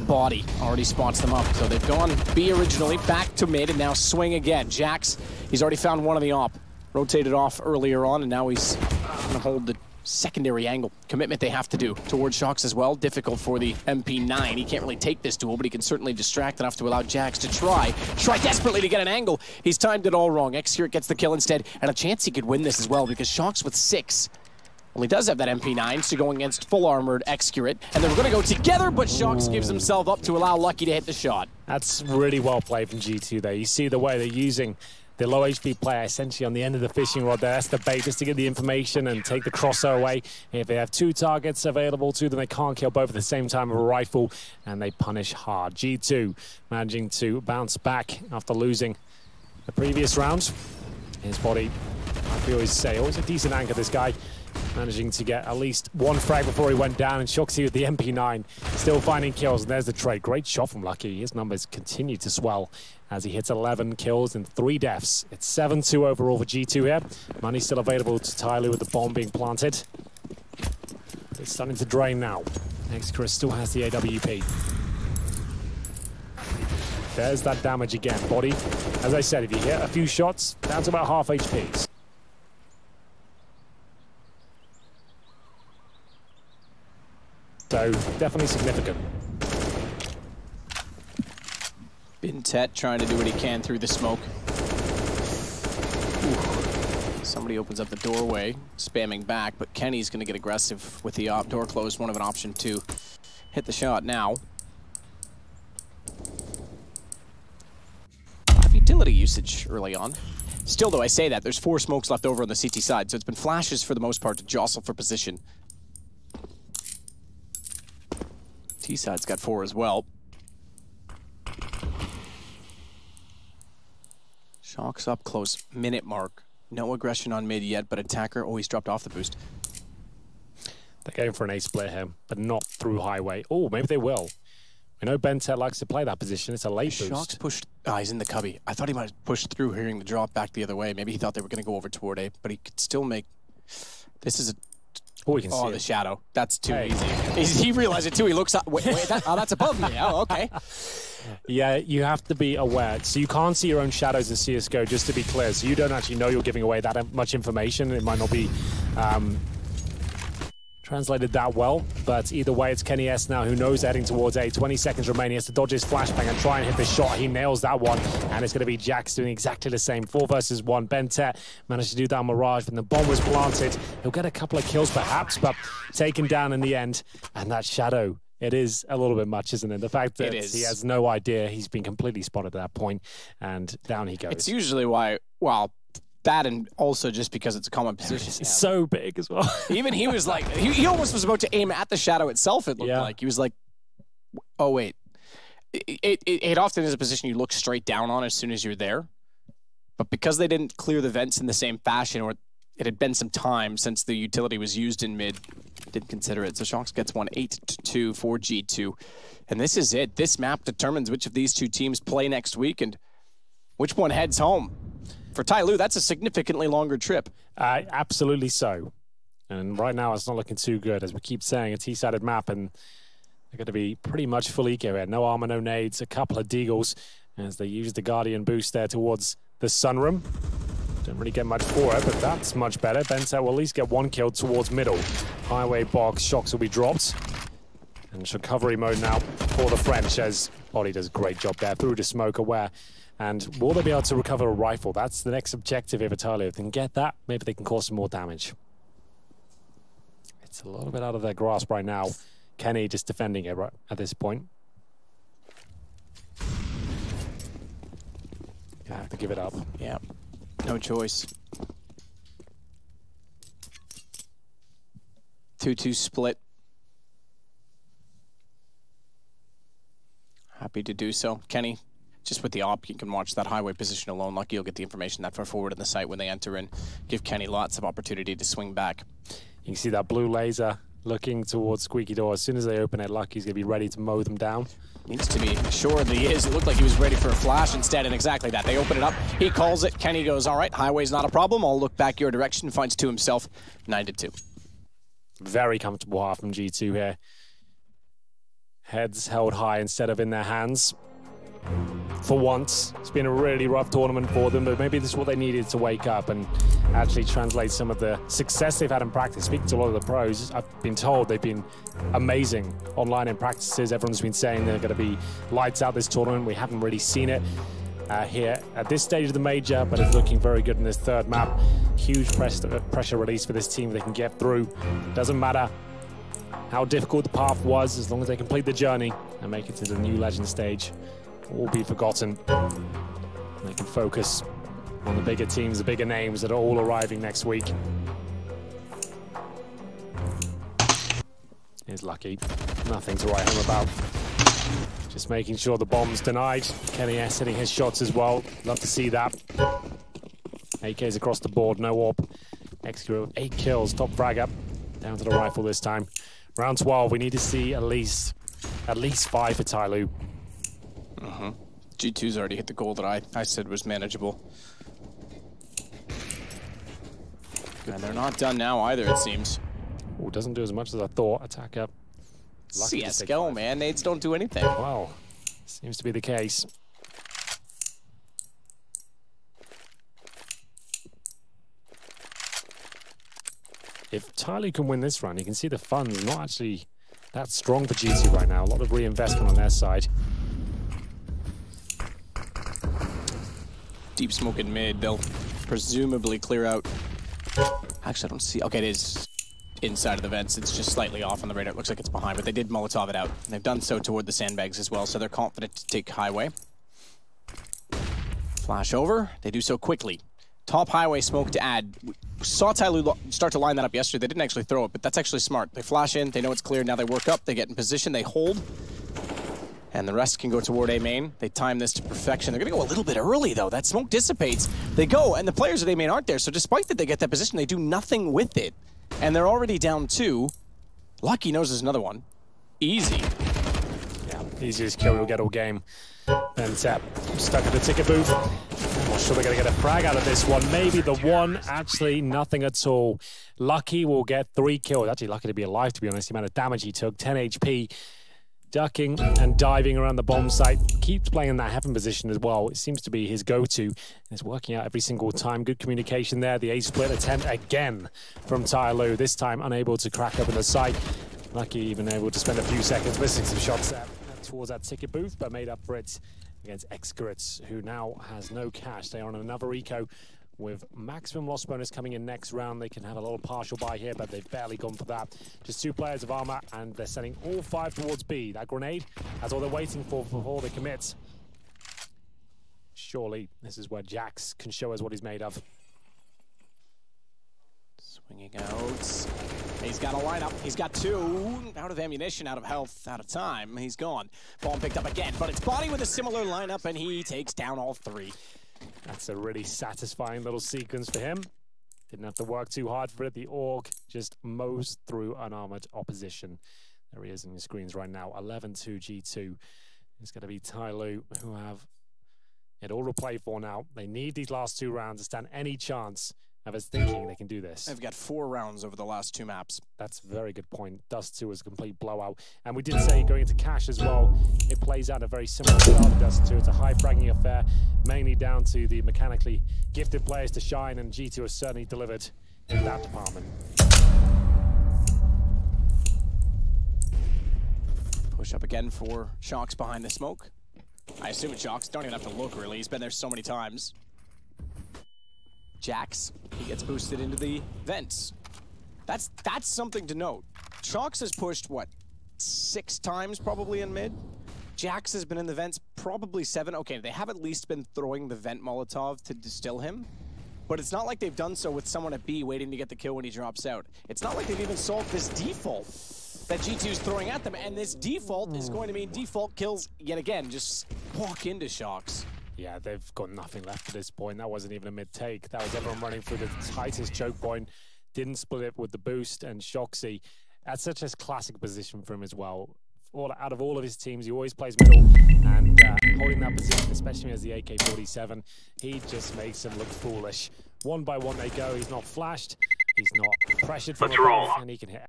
[SPEAKER 10] body already spots them up. So they've gone B originally, back to mid, and now swing again. Jax, he's already found one of the op. Rotated off earlier on, and now he's going to hold the secondary angle. Commitment they have to do towards Shox as well. Difficult for the MP9. He can't really take this duel, but he can certainly distract enough to allow Jax to try desperately to get an angle. He's timed it all wrong. Xcurate gets the kill instead, and a chance he could win this as well, because Shox with 6 only does have that MP9, so going against full armored Xcurate, and they're going to go together, but Shox gives himself up to allow Lucky to hit the shot.
[SPEAKER 9] That's really well played from G2 there. You see the way they're using the low HP player essentially on the end of the fishing rod there. That's the bait, just to get the information and take the crosser away. If they have 2 targets available to them, they can't kill both at the same time with a rifle, and they punish hard. G2 managing to bounce back after losing the previous round. His body, like we always say, always a decent anchor, this guy. Managing to get at least 1 frag before he went down, and Shoxy with the MP9 still finding kills, and there's the trade. Great shot from Lucky. His numbers continue to swell as he hits 11 kills and 3 deaths. It's 7-2 overall for G2 here. Money still available to Tyloo with the bomb being planted. It's starting to drain now. Next, Chris still has the AWP. There's that damage again. Body, as I said, if you hit a few shots, down to about half HPs. So, definitely significant.
[SPEAKER 10] Bintet trying to do what he can through the smoke. Ooh. Somebody opens up the doorway, spamming back, but Kenny's going to get aggressive with the door closed. One of an option to hit the shot now. Utility usage early on. Still, though, I say that, there's 4 smokes left over on the CT side, so it's been flashes for the most part to jostle for position. T-side's got 4 as well. Shox up close, minute mark. No aggression on mid yet, but attacker always dropped off the boost.
[SPEAKER 9] They're going for an A split here, but not through highway. Oh, maybe they will. I know Bentet likes to play that position. It's a late boost.
[SPEAKER 10] Shox pushed. Ah, he's in the cubby. I thought he might have pushed through, hearing the drop back the other way. Maybe he thought they were going to go over toward A, but he could still make. This is a.
[SPEAKER 9] Oh, we can see
[SPEAKER 10] the
[SPEAKER 9] it.
[SPEAKER 10] shadow. That's too easy. He realized it too. He looks up. Wait, that's above me. Oh, okay.
[SPEAKER 9] Yeah, you have to be aware. So you can't see your own shadows in CSGO, just to be clear. So you don't actually know you're giving away that much information. It might not be translated that well, but either way, it's Kenny S now, who knows heading towards A. 20 seconds remaining. He has to dodge his flashbang and try and hit the shot. He nails that one, and it's going to be Jax doing exactly the same. 4 versus 1. Bentet managed to do that on Mirage, when the bomb was planted. He'll get a couple of kills perhaps, but taken down in the end. And that shadow, it is a little bit much, isn't it? The fact that he has no idea, he's been completely spotted at that point, and down he goes.
[SPEAKER 10] It's usually why, well, that, and also just because it's a common position.
[SPEAKER 9] It's so big as well.
[SPEAKER 10] Even he was like, he almost was about to aim at the shadow itself, it looked like. He was like, oh, wait. It often is a position you look straight down on as soon as you're there. But because they didn't clear the vents in the same fashion, or it had been some time since the utility was used in mid, didn't consider it. So Shox gets one 8-2 for G2. And this is it. This map determines which of these 2 teams play next week and which one heads home. For Tyloo, that's a significantly longer trip.
[SPEAKER 9] Absolutely so. And right now, it's not looking too good. As we keep saying, a T-sided map, and they're going to be pretty much full eco here. No armor, no nades, a couple of deagles, as they use the Guardian boost there towards the sunroom. Don't really get much for it, but that's much better. Bentet will at least get 1 kill towards middle. Highway box, Shox will be dropped. And recovery mode now for the French, as Body does a great job there through the smoke, aware. And will they be able to recover a rifle? That's the next objective here for Tyloo. If they can get that, maybe they can cause some more damage. It's a little bit out of their grasp right now. Kenny just defending it right at this point. You have to give it up.
[SPEAKER 10] Yeah, no choice. 2-2 split. Happy to do so. Kenny, just with the op, you can watch that highway position alone. Lucky you'll get the information that far forward in the site when they enter in. Give Kenny lots of opportunity to swing back.
[SPEAKER 9] You can see that blue laser looking towards Squeaky Door. As soon as they open it, Lucky's going to be ready to mow them down.
[SPEAKER 10] Needs to be. Assuredly is. It looked like he was ready for a flash instead, and exactly that. They open it up. He calls it. Kenny goes, all right, highway's not a problem. I'll look back your direction. Finds 2 himself. 9-2.
[SPEAKER 9] Very comfortable half from G2 here. Heads held high instead of in their hands. For once, it's been a really rough tournament for them, but maybe this is what they needed to wake up and actually translate some of the success they've had in practice. Speaking to a lot of the pros, I've been told they've been amazing online in practices. Everyone's been saying they're going to be lights out this tournament. We haven't really seen it here at this stage of the major, but it's looking very good in this third map. Huge pressure release for this team. They can get through. Doesn't matter how difficult the path was, as long as they complete the journey and make it to the new legend stage. All be forgotten. They can focus on the bigger teams, the bigger names that are all arriving next week. Here's Lucky. Nothing to write home about. Just making sure the bomb's denied. Kenny S hitting his shots as well. Love to see that. AKs across the board, no AWP. Execute 8 kills, top fragger. Down to the rifle this time. Round 12, we need to see at least 5 for Tyloo.
[SPEAKER 10] G2's already hit the goal that I said was manageable. And they're not done now either, it seems.
[SPEAKER 9] Oh, doesn't do as much as I thought. Attacker.
[SPEAKER 10] CSGO, man. Nades don't do anything.
[SPEAKER 9] Wow. Seems to be the case. If Tyloo can win this run, you can see the funds not actually that strong for G2 right now. A lot of reinvestment on their side.
[SPEAKER 10] Deep smoke in mid. They'll presumably clear out. Actually, I don't see. Okay, it is inside of the vents. It's just slightly off on the radar. It looks like it's behind, but they did Molotov it out. And they've done so toward the sandbags as well, so they're confident to take highway. Flash over. They do so quickly. Top highway smoke to add. We saw Tyloo start to line that up yesterday. They didn't actually throw it, but that's actually smart. They flash in. They know it's clear. Now they work up. They get in position. They hold. And the rest can go toward A main. They time this to perfection. They're going to go a little bit early, though. That smoke dissipates. They go, and the players at A main aren't there. So despite that they get that position, they do nothing with it. And they're already down 2. Lucky knows there's another one. Easy.
[SPEAKER 9] Yeah, easiest kill we'll get all game. Then Tap stuck at the ticket booth. I'm not sure they're going to get a frag out of this one. Maybe the one. Actually, nothing at all. Lucky will get 3 kills. Actually, lucky to be alive, to be honest. The amount of damage he took, 10 HP. Ducking and diving around the bomb site. Keeps playing in that heaven position as well. It seems to be his go-to. It's working out every single time. Good communication there. The A-split attempt again from Tyloo. This time unable to crack open the site. Lucky even able to spend a few seconds missing some shots there towards that ticket booth, but made up for it against Excurits, who now has no cash. They are on another eco with maximum loss bonus coming in next round. They can have a little partial buy here, but they've barely gone for that. Just 2 players of armor, and they're sending all 5 towards B. That grenade, that's all they're waiting for before they commit. Surely, this is where Jax can show us what he's made of.
[SPEAKER 10] Swinging out. He's got a lineup. He's got 2. Out of ammunition, out of health, out of time. He's gone. Bomb picked up again, but it's Body with a similar lineup, and he takes down all 3.
[SPEAKER 9] That's a really satisfying little sequence for him. Didn't have to work too hard for it. The Orc just mows through unarmored opposition. There he is on your screens right now. 11-2 G2. It's going to be Tyloo, who have it all to play for now. They need these last 2 rounds to stand any chance of us thinking they can do this.
[SPEAKER 10] They've got 4 rounds over the last 2 maps.
[SPEAKER 9] That's a very good point. Dust 2 was a complete blowout. And we did say going into Cash as well, it plays out a very similar style to Dust 2. It's a high fragging affair, mainly down to the mechanically gifted players to shine, and G2 has certainly delivered in that department.
[SPEAKER 10] Push up again for Shocks behind the smoke. I assume it's Shocks. Don't even have to look, really. He's been there so many times. Jax, he gets boosted into the vents. That's something to note. Shocks has pushed, what, 6 times probably in mid? Jax has been in the vents probably 7. Okay, they have at least been throwing the vent Molotov to distill him, but it's not like they've done so with someone at B waiting to get the kill when he drops out. It's not like they've even solved this default that G2's throwing at them, and this default is going to mean default kills yet again. Just walk into Shocks.
[SPEAKER 9] Yeah, they've got nothing left at this point. That wasn't even a mid-take. That was everyone running through the tightest choke point. Didn't split it with the boost, and Shoxy, that's such a classic position for him as well. Out of all of his teams, he always plays middle, and holding that position, especially as the AK-47, he just makes him look foolish. 1 by 1 they go. He's not flashed. He's not pressured from above, and he can hit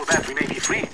[SPEAKER 11] After that, we may be free.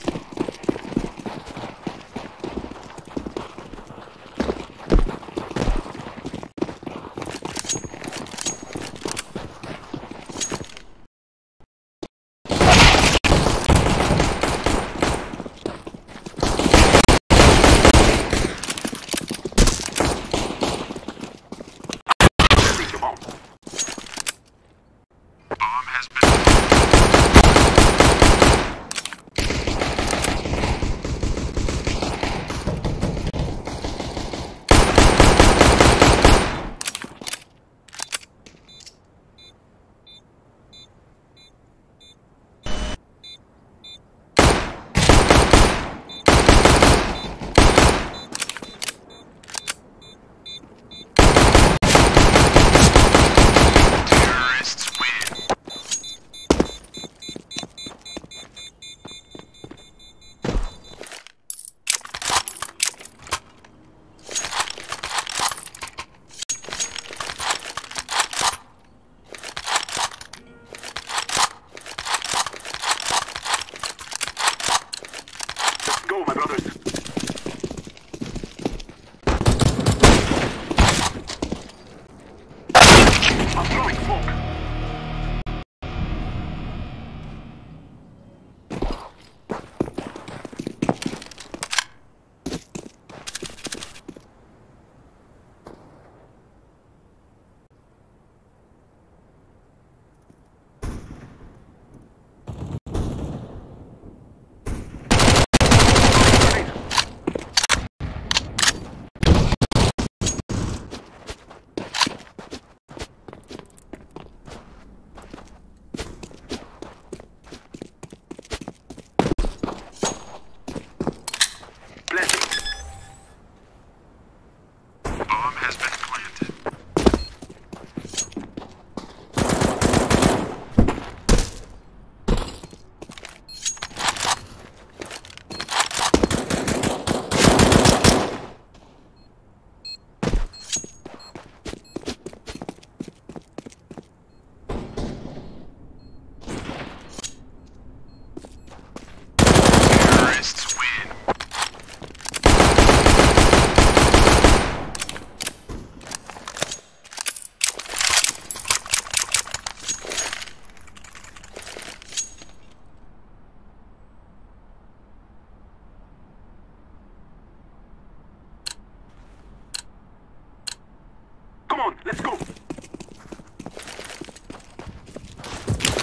[SPEAKER 11] Come on, let's go.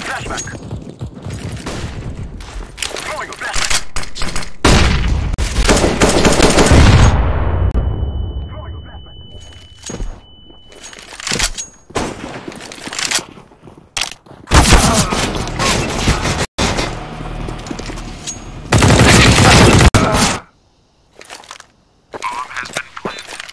[SPEAKER 11] Flashback. Throwing a flashback. Throwing a flashback. Bomb has been planted.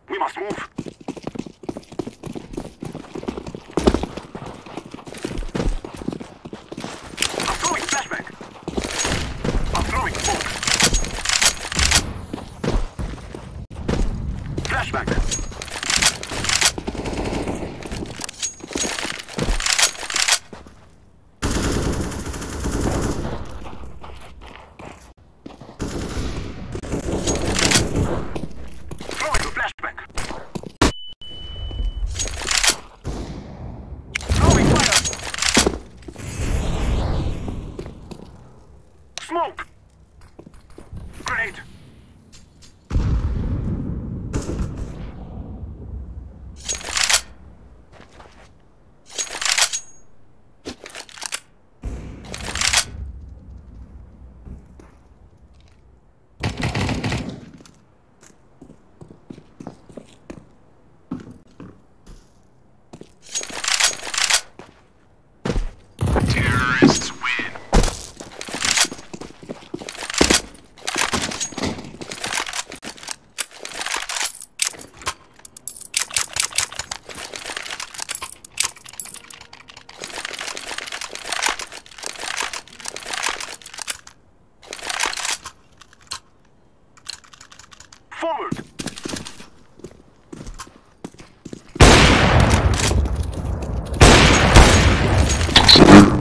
[SPEAKER 11] We must move. I'm throwing flashback. I'm throwing smoke. Flashback. Throwing a flashback. Throwing fire. Smoke. Grenade. forward.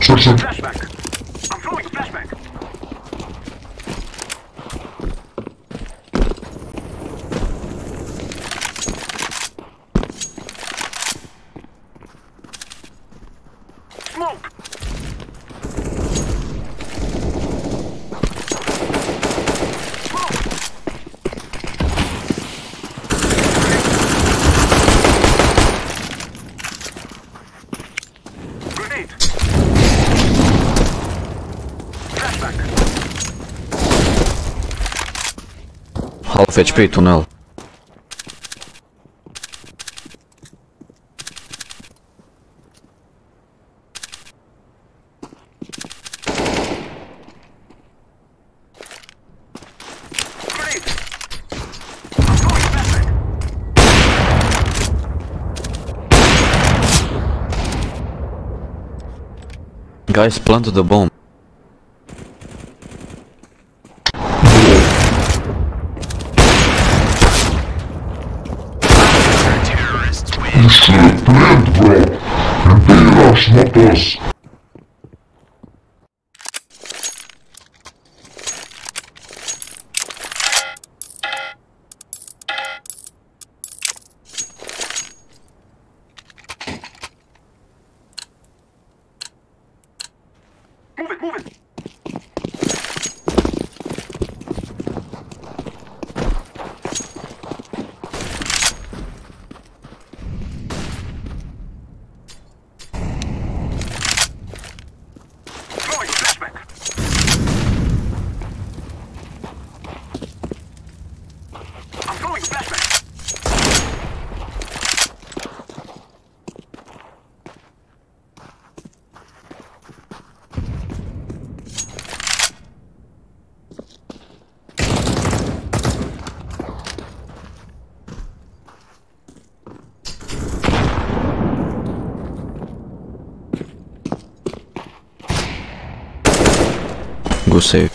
[SPEAKER 11] Flashback. I'm throwing a flashback. Smoke. Grenade. Flashback.
[SPEAKER 12] Half HP tunel.
[SPEAKER 11] Grenade. I'm throwing a flashback.
[SPEAKER 12] Guys, planted the bomb.
[SPEAKER 11] Terrorists win.
[SPEAKER 7] You should have planned, bro. Invade us, not us.
[SPEAKER 11] Move it, move it. Throwing a flashback. I'm throwing a flashback.
[SPEAKER 12] Go save.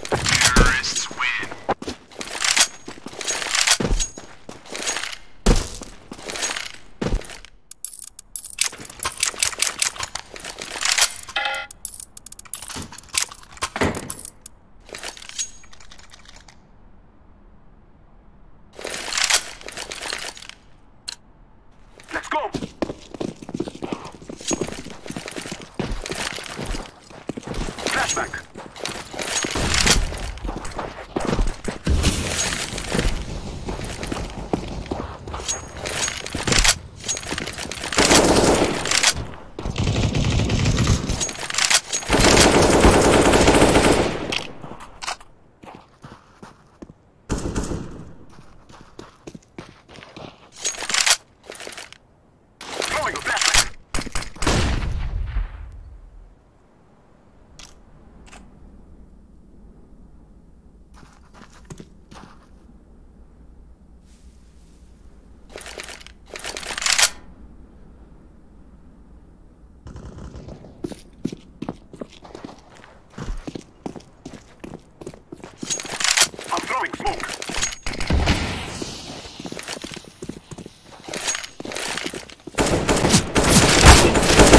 [SPEAKER 11] Terrorists win. Let's go. Flashback. Throwing a flashback. I'm throwing smoke.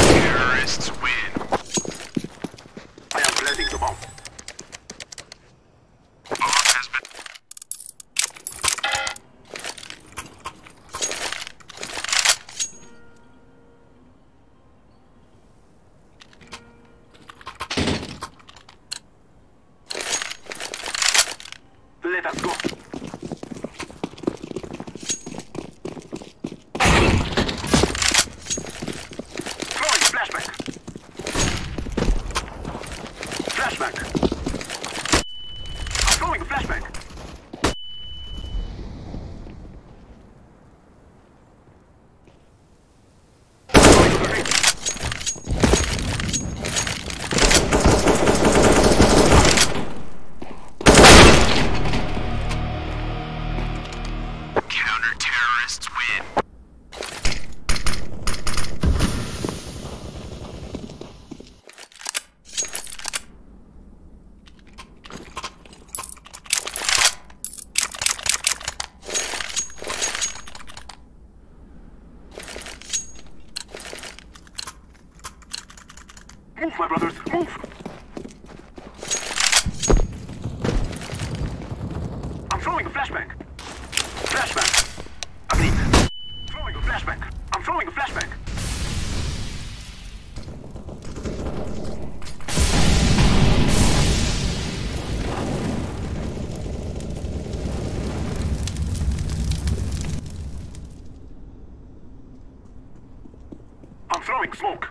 [SPEAKER 11] Terrorists win. I am planting the bomb. Bomb has been. Let us go. Terrorists win. Move, my brothers, move! I'm throwing a flashbang. Flashbang. I need. Throwing a flashbang. I'm throwing a flashbang. I'm throwing smoke.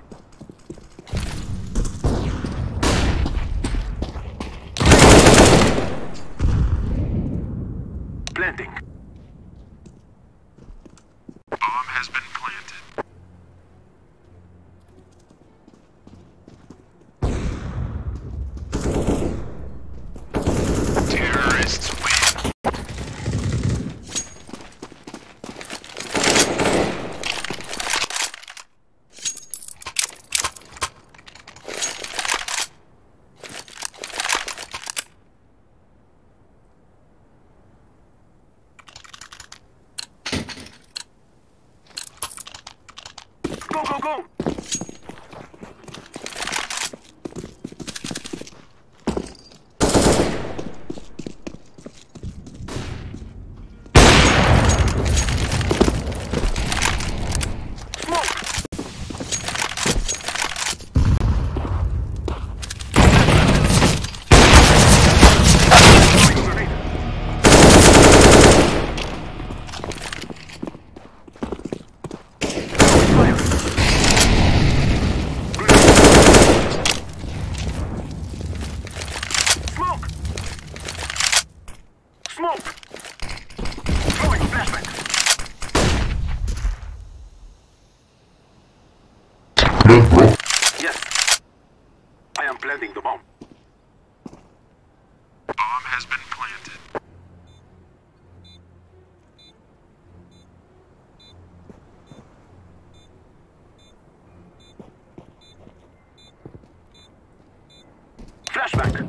[SPEAKER 11] Planting. Bomb has been planted. Terrorists win. Go, go, go! Smoke! Throwing a flashbang. Yes. I am planting the bomb. Bomb has been planted. Flashbang.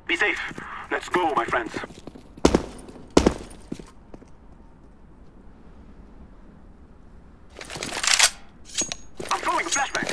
[SPEAKER 11] Be safe. Let's go, my friends. I'm throwing a flashbang.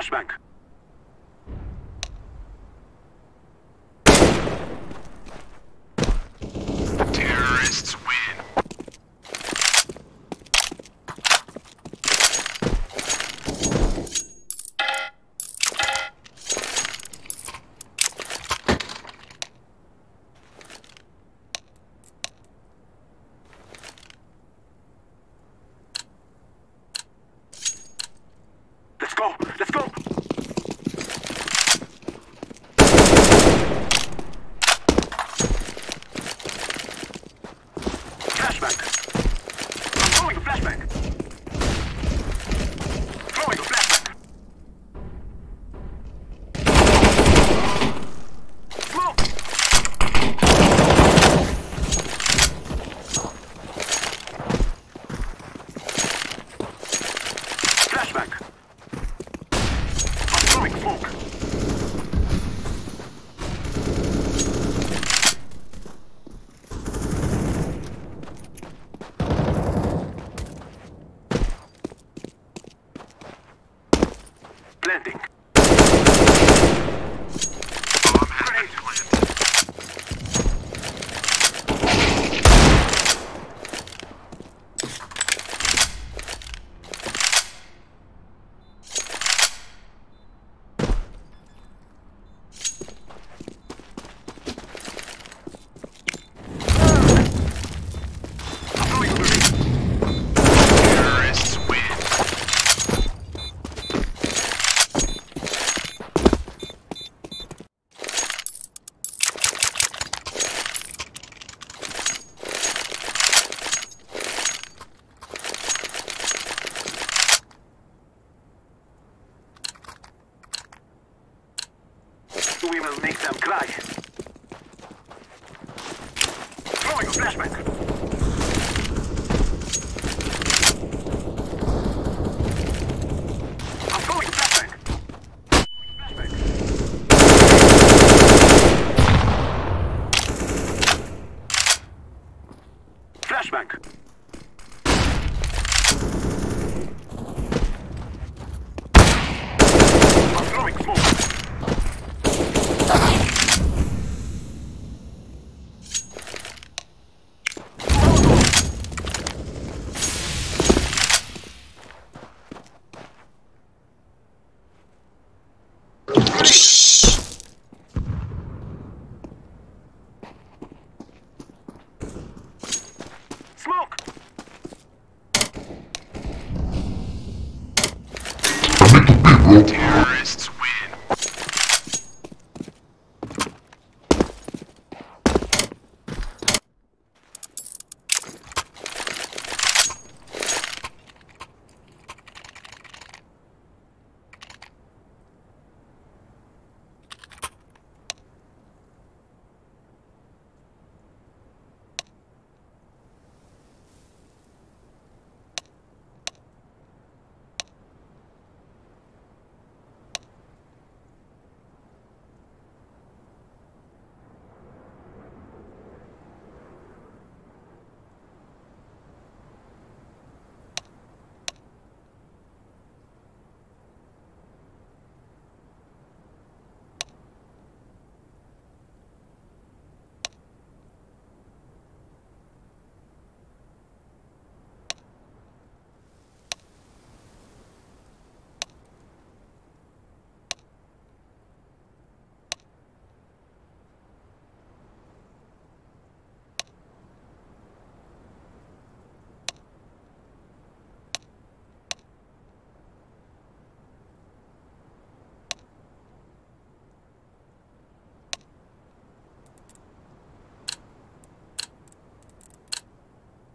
[SPEAKER 11] Flashbang. Terrorists win. Let's go! Let's go! Flashbang! I'm throwing a flashbang! Throwing a flashbang! Smoke! Flashbang! I'm throwing smoke! Planting. Grenade plant. I'm throwing a grenade. Terrorists win. We will make them cry. Throwing a flashbang. I'm throwing a flashbang. Flashbang. I'm throwing smoke. Smoke! Terrorists win.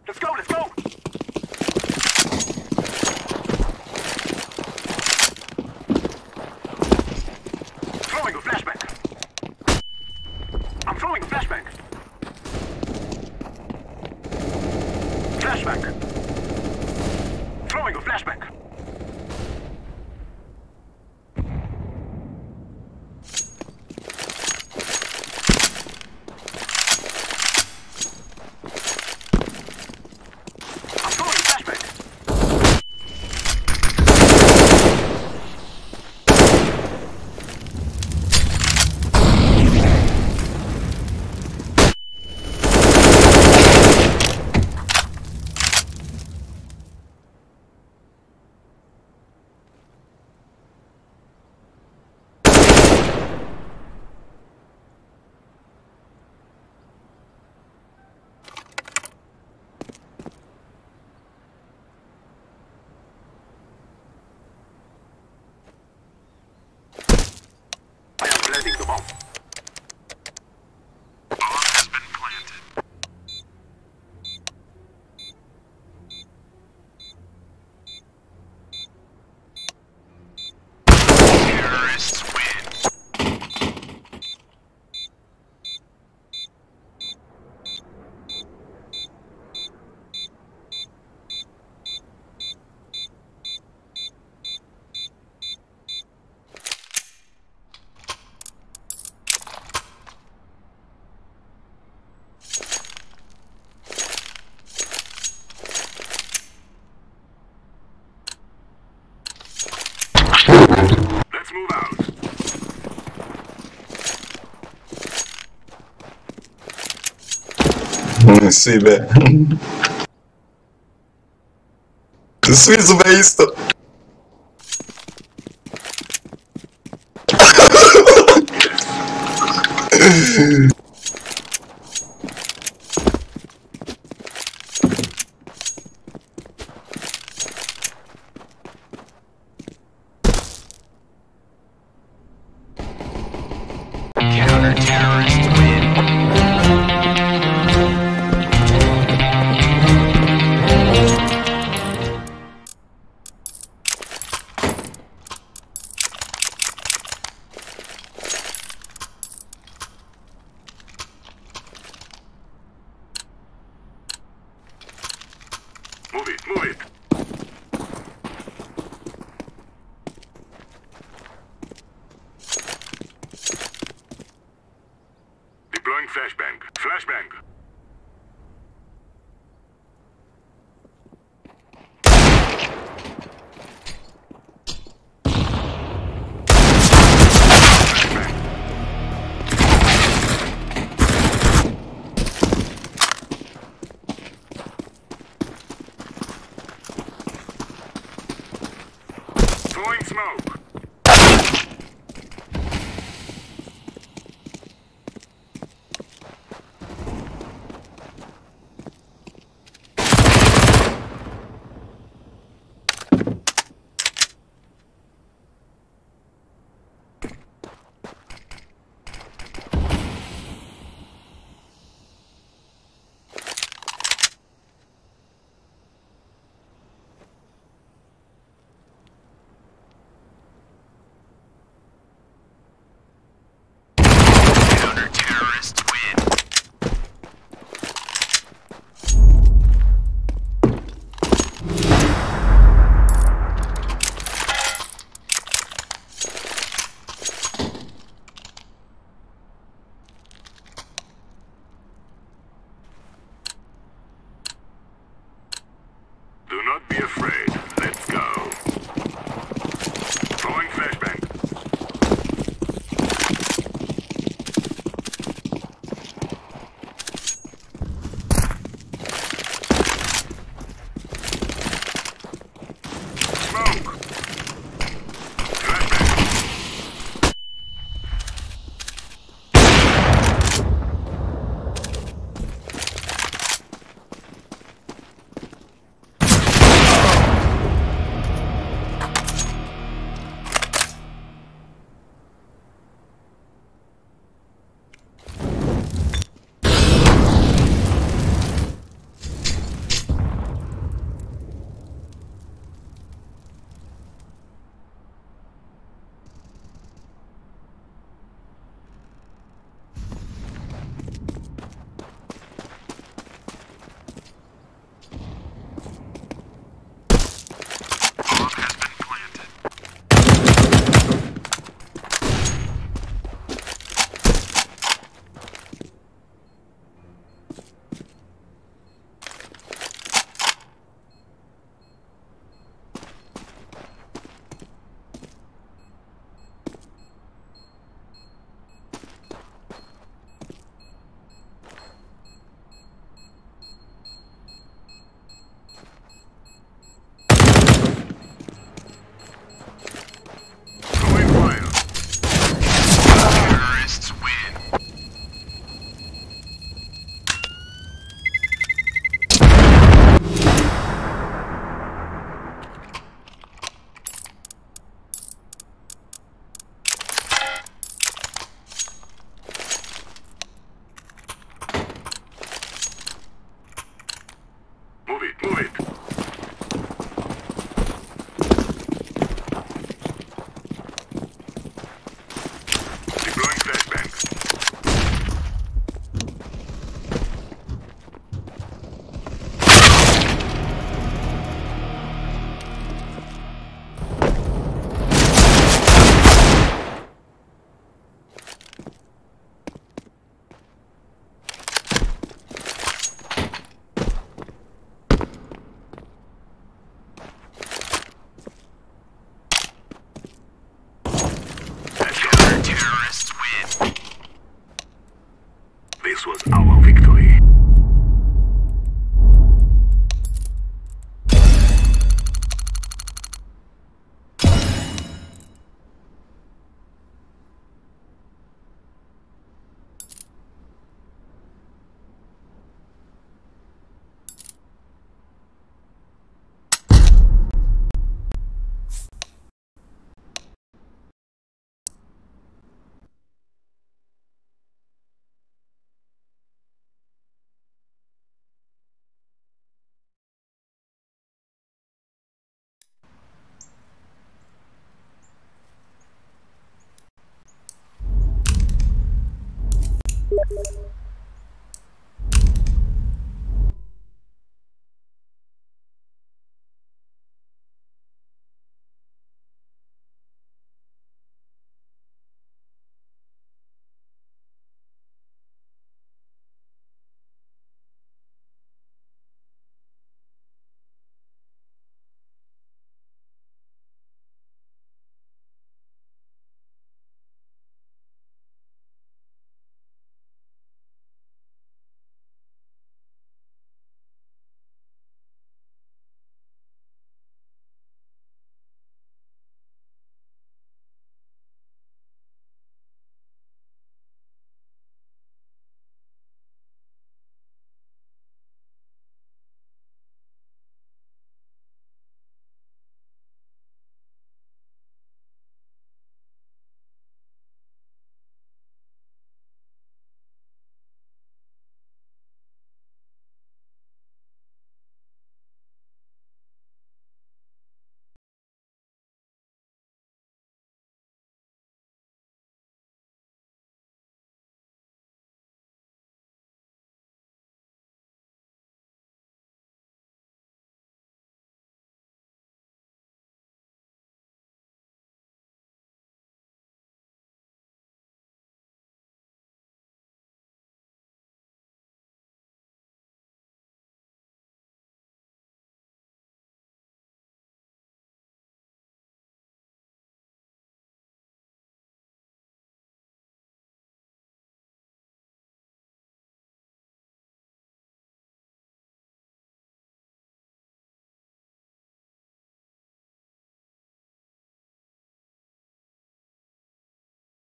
[SPEAKER 11] Let's go, let's go! Throwing a flashbang. I'm throwing a flashbang. Flashbang. Throwing a flashbang. I'm throwing a flashbang. Planting the bomb. Bomb has been planted. Terrorists win. Let's move out.
[SPEAKER 13] Sì, beh. Sfiso visto.
[SPEAKER 11] Counter-terrorists win. Move it, move it. Deploying flashbang. Flashbang. Throwing smoke. This was our